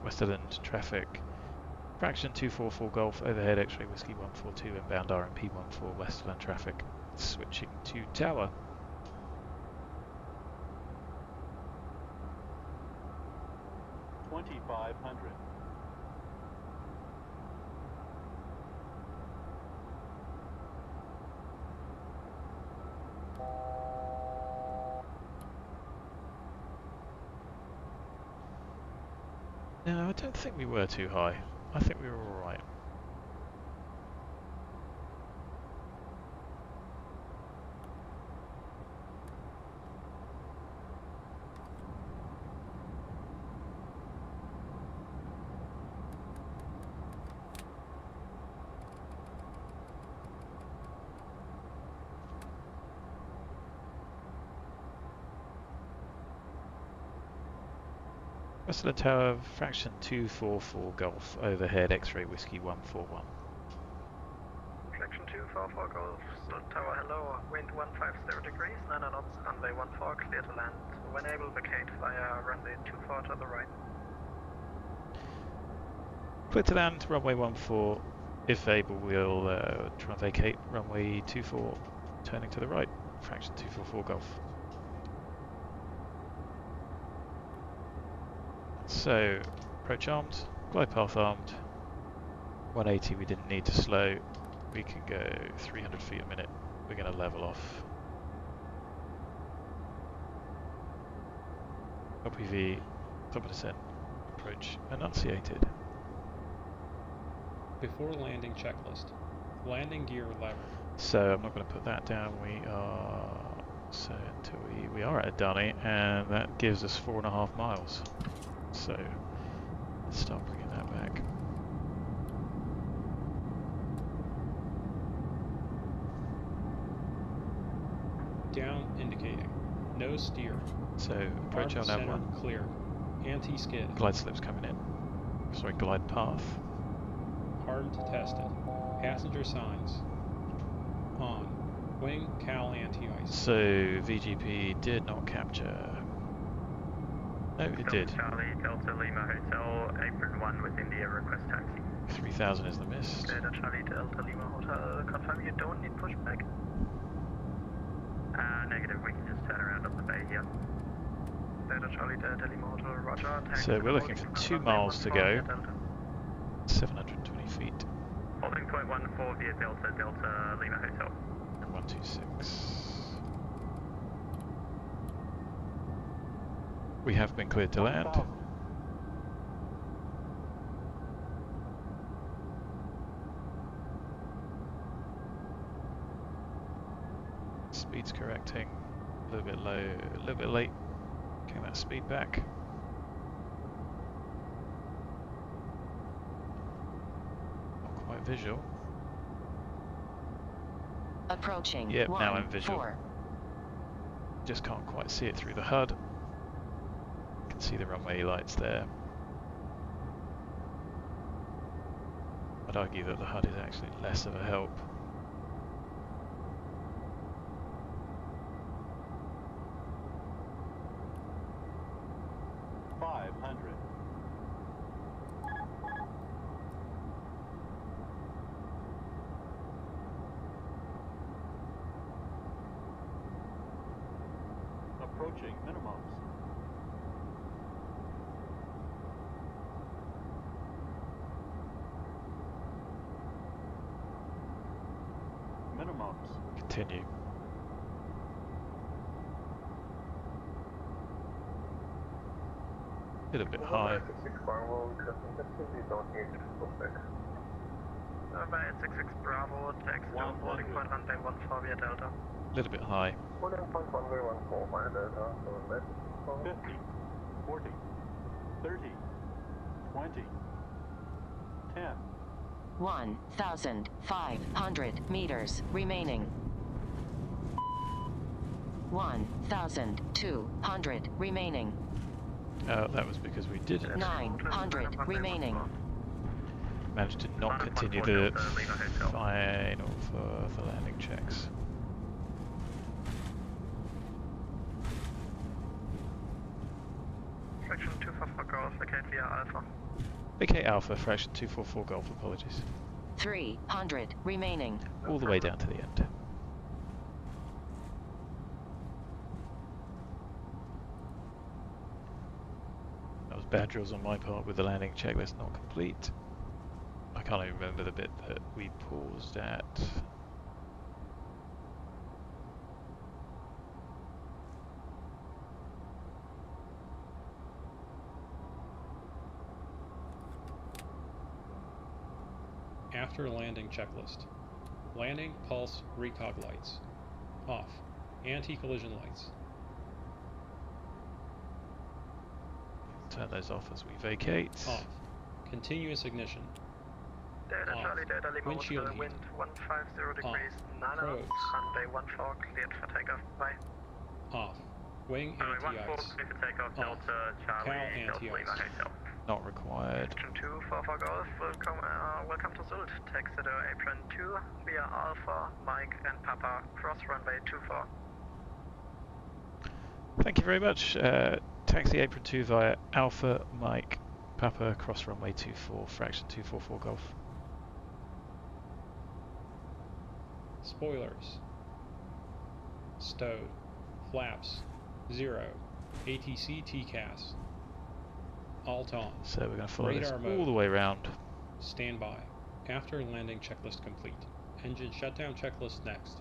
Westerland traffic. Fraction 244 Golf, overhead X-ray Whiskey 142, inbound RMP 14 Westerland traffic. Switching to tower. No, I don't think we were too high. I think we were alright. Westerland Tower, fraction 244 Golf, overhead X-ray Whiskey 141. Fraction 244 Golf, Westerland Tower, hello, wind 150 degrees, 9 knots, runway 14, clear to land. When able, vacate via runway 24 to the right. Clear to land, runway 14. If able, we'll try and vacate runway 24, turning to the right, fraction 244 Golf. So, approach armed, glide path armed, 180 we didn't need to slow, we can go 300 feet a minute, we're going to level off. LPV, top of descent, approach enunciated. Before landing checklist. Landing gear lever. So I'm not going to put that down, we are, so until we are at Adani, and that gives us 4.5 miles. So let's start bringing that back. Down indicating. No steer. So approach on that one. Clear. Anti-skid. Glide slip's coming in. Sorry, glide path. Armed tested. Passenger signs. On. Wing cal anti-ice. So VGP did not capture. No, it did. Charlie, Delta Lima Hotel, apron 1 with India, request taxi. 3000 is the mist. Delta Charlie, Delta Lima Hotel, confirm you don't need pushback. Negative, we can just turn around up the bay here. Delta Charlie, Delta Lima Hotel, roger. So we're looking for 2 miles to go. 720 feet. Holding point 14 via Delta, Delta Lima Hotel. 126. We have been cleared to land. Speed's correcting. A little bit low, a little bit late. Getting that speed back. visual. Approaching. Yep, now 1, I'm visual. 4. Just can't quite see it through the HUD. You can see the runway lights there. I'd argue that the HUD is actually less of a help. Approaching minimums. Minimums. Continue. A little bit high. November 866 Bravo, taxi to boarding point runway 14 via Delta. A little bit high. Boarding point runway 14 via Delta, so left. 50, 40, 30, 20, 10. 1,500 meters remaining. 1,200 remaining. That was because we didn't 900 remaining. manage to not continue the final for the landing checks. Fraction 244 Golf, vacate via Alpha. Vacate Alpha, fraction 244 Golf, apologies. 300 remaining. All the way down to the end. That was bad drills on my part with the landing checklist not complete. I can't even remember the bit that we paused at. After landing checklist. Landing pulse recog lights. Off. Anti-collision lights. Turn those off as we vacate. Off. Continuous ignition. Data Off. Charlie, Data Lima, Windshield heat. wind 150 degrees, 9 Probe. knots, runway 14 cleared for takeoff, bye. Off. Wing Runway 14 anti-ice. cleared for takeoff, Off. Delta Charlie, Cow Delta Lima anti-ice. Hotel. Not required. Section 244 Golf, welcome to Zult, taxi to apron 2 via Alpha, Mike and Papa, cross runway 24. Thank you very much. Taxi apron 2 via Alpha, Mike, Papa, cross runway 24, fraction 244 Golf. Spoilers. Stowed. Flaps. 0. ATC TCAS. Alt on. So we're going to follow this Radar all mode. the way around. Standby. After landing checklist complete. Engine shutdown checklist next.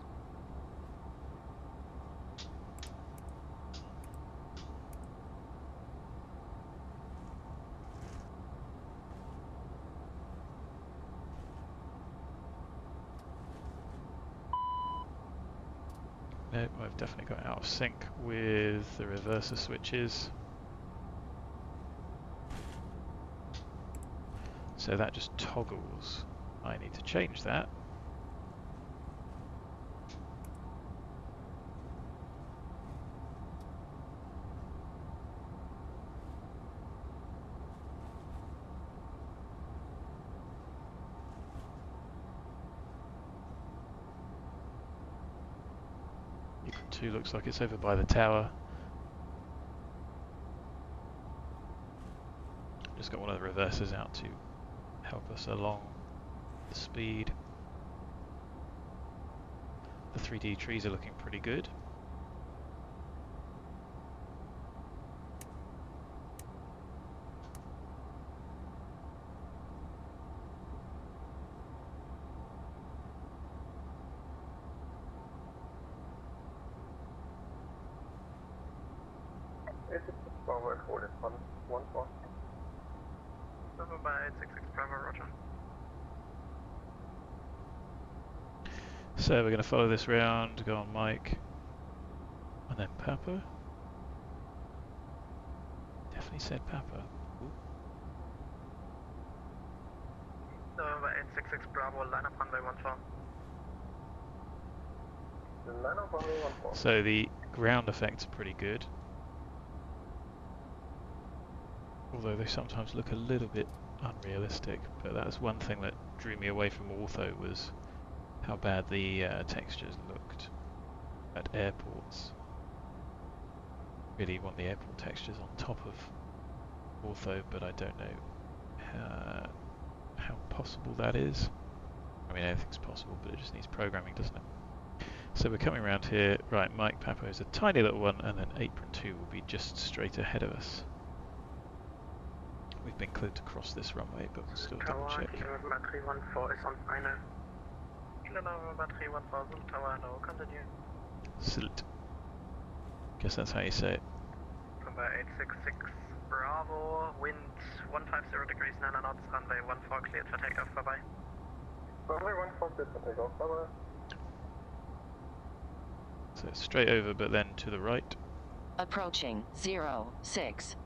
Nope, I've definitely got out of sync with the reverser switches. So that just toggles. I need to change that. Equal 2 looks like it's over by the tower. Just got one of the reversers out to help us along the speed. The 3D trees are looking pretty good. Forward 41, 14. November 866 Bravo, roger. So we're going to follow this round, go on Mike, and then Papa. Definitely said Papa. Ooh. November 866 Bravo, line up runway 14. Line up runway 14. So the ground effects are pretty good, although they sometimes look a little bit unrealistic. But that's one thing that drew me away from Ortho, was how bad the textures looked at airports. Really want the airport textures on top of Ortho, but I don't know how possible that is. I mean, anything's possible, but it just needs programming, doesn't it? So we're coming around here. Right, Mike Papo is a tiny little one, and then Apron 2 will be just straight ahead of us. We've been cleared to cross this runway, but we'll still double check. Kilo November 314 is on final. Kilo November 314, tower hello, continue. Silt. Guess that's how you say it. Number 866 Bravo, wind 150 degrees 9 knots, runway 14 cleared for takeoff, bye bye. Runway 14 cleared for takeoff, bye bye. So straight over, but then to the right. Approaching 06.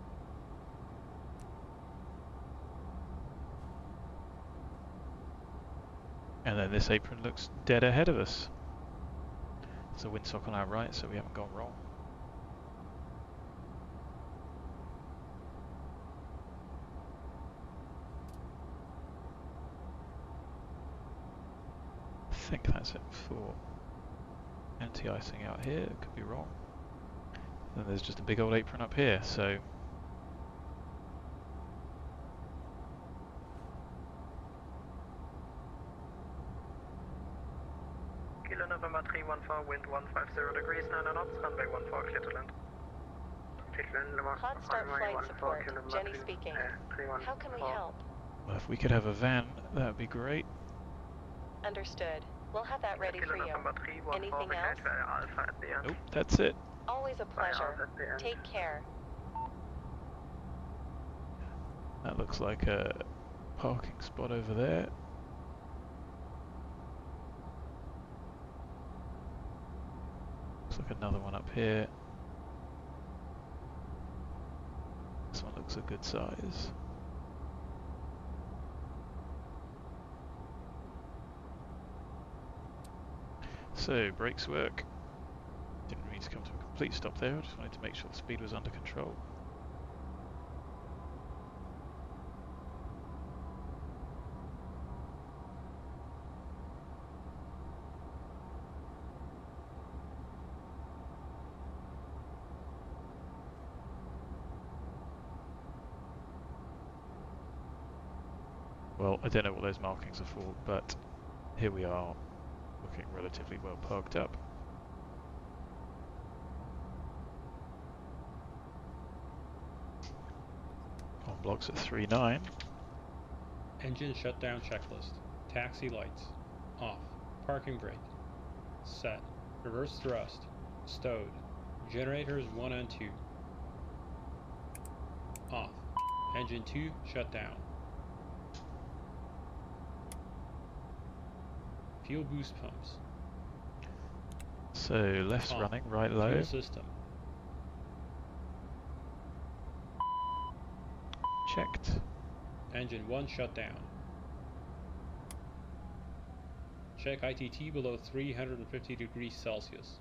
And then this apron looks dead ahead of us. There's a windsock on our right, so we haven't gone wrong. I think that's it for anti-icing out here. Could be wrong. Then there's just a big old apron up here, so Kilo November 314, wind 150 degrees 9 knots, runway 14 clear to land. Hot start flight support. Jenny speaking. How can we help? well, if we could have a van, that would be great. Understood. We'll have that ready for you. Anything else? Nope, that's it. Always a pleasure. Take care. That looks like a parking spot over there. Looks like another one up here. This one looks a good size. So, brakes work. Didn't mean to come to a complete stop there, I just wanted to make sure the speed was under control. Well, I don't know what those markings are for, but here we are, looking relatively well parked up. On blocks at 3.9. Engine shutdown checklist. Taxi lights. Off. Parking brake. Set. Reverse thrust. Stowed. Generators 1 and 2. Off. Engine 2 shut down. Fuel boost pumps. So left's Off. running, right low. Fuel system. Checked. Engine 1 shut down. Check ITT below 350 degrees Celsius.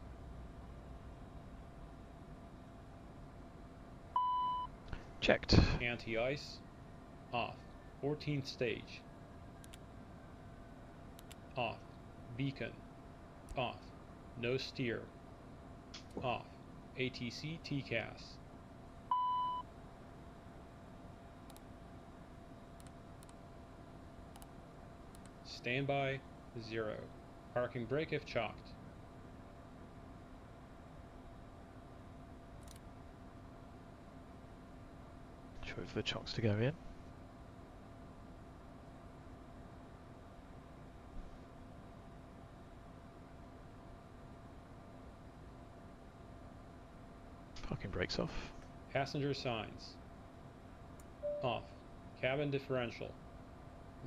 Checked. Anti-ice. Off. 14th stage. Off. Beacon. Off. No steer. Off. ATC TCAS. Standby 0. Parking brake if chalked. Wait for the chocks to go in. Parking brakes off. Passenger signs. Off. Cabin differential.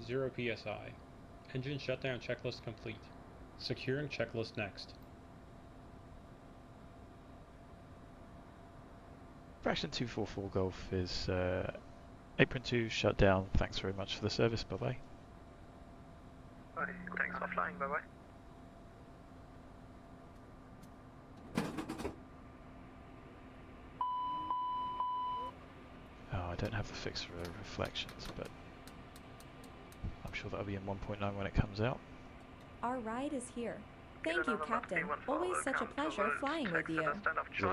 0 PSI. Engine shutdown checklist complete. Securing checklist next. Fraction 244 Golf is apron 2 shut down. Thanks very much for the service. Bye bye. Thanks for flying, bye bye. Oh, I don't have the fix for reflections, but I'm sure that'll be in 1.9 when it comes out. Our ride is here. Thank you, Captain. Always such a pleasure flying with you.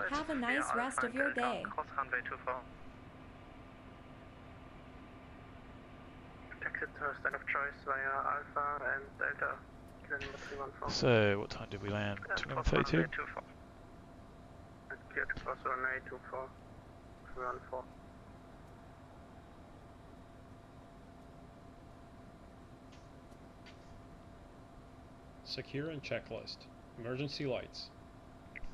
Have a nice rest of your day. Cross runway 24. Exit to stand of choice via Alpha and Delta. Number 314. So, what time did we land? 21:32? Clear to cross runway 24. 314. Secure and checklist. Emergency lights.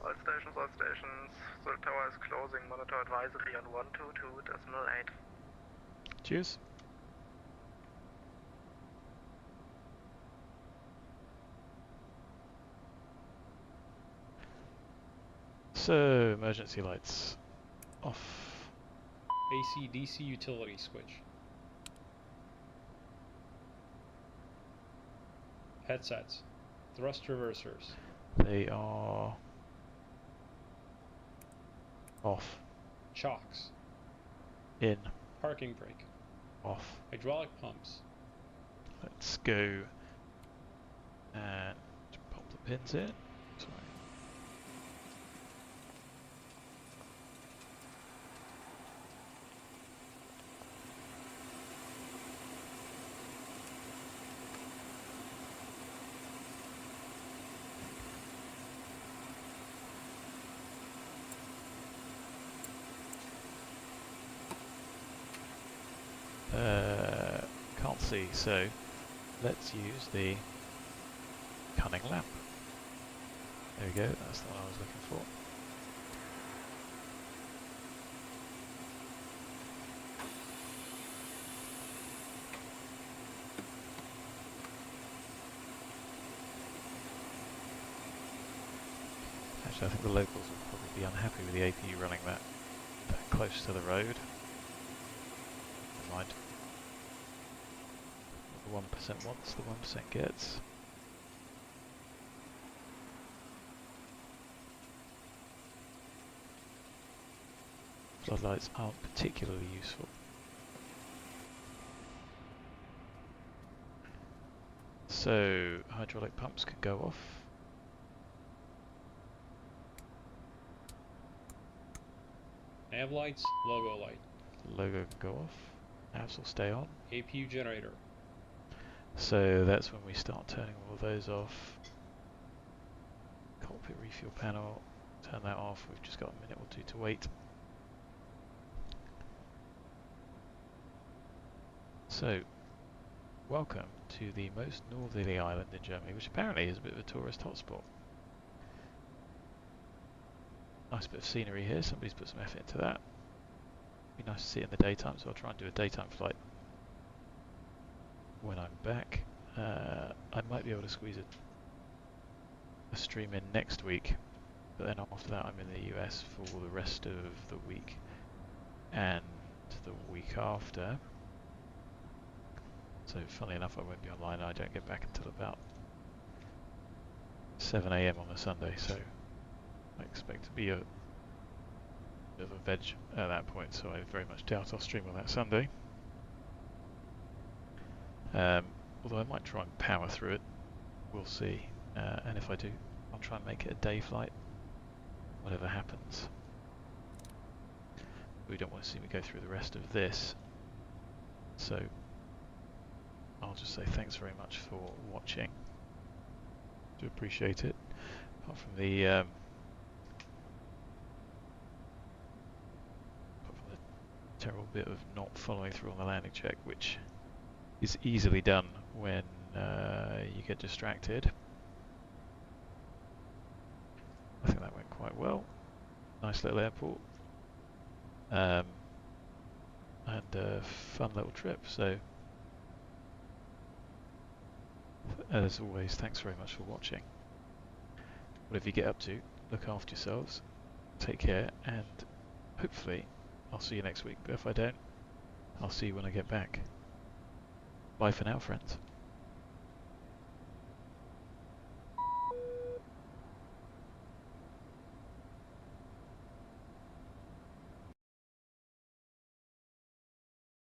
All stations, all stations. The tower is closing. Monitor advisory on 122.8. Cheers. So, emergency lights off. AC DC utility switch. Headsets. Thrust reversers. They are off. Chocks. In. Parking brake. Off. Hydraulic pumps. Let's go and pop the pins in. Sorry. Can't see, so let's use the cunning lamp. There we go, that's the one I was looking for. Actually, I think the locals will probably be unhappy with the APU running that close to the road. Never mind. What the 1% wants, the 1% gets. Floodlights aren't particularly useful. So, hydraulic pumps can go off. Nav lights, logo light. Logo can go off. Navs will stay on. APU generator. So that's when we start turning all of those off. Cockpit refuel panel, turn that off. We've just got a minute or two to wait. So, welcome to the most northerly island in Germany, which apparently is a bit of a tourist hotspot. Nice bit of scenery here, somebody's put some effort into that. Be nice to see it in the daytime, so I'll try and do a daytime flight when I'm back. I might be able to squeeze a stream in next week, but then after that I'm in the US for the rest of the week and the week after. So funnily enough, I won't be online. I don't get back until about 7 AM on a Sunday, so I expect to be a bit of a veg at that point, so I very much doubt I'll stream on that Sunday. Although I might try and power through it, we'll see. And if I do, I'll try and make it a day flight, whatever happens. We don't want to see me go through the rest of this, so I'll just say thanks very much for watching. Do appreciate it. Apart from the terrible bit of not following through on the landing check, which is easily done when you get distracted. I think that went quite well. Nice little airport. And a fun little trip, so as always, thanks very much for watching. Whatever you get up to, look after yourselves, take care, and hopefully I'll see you next week, but if I don't, I'll see you when I get back. Bye for now, friends.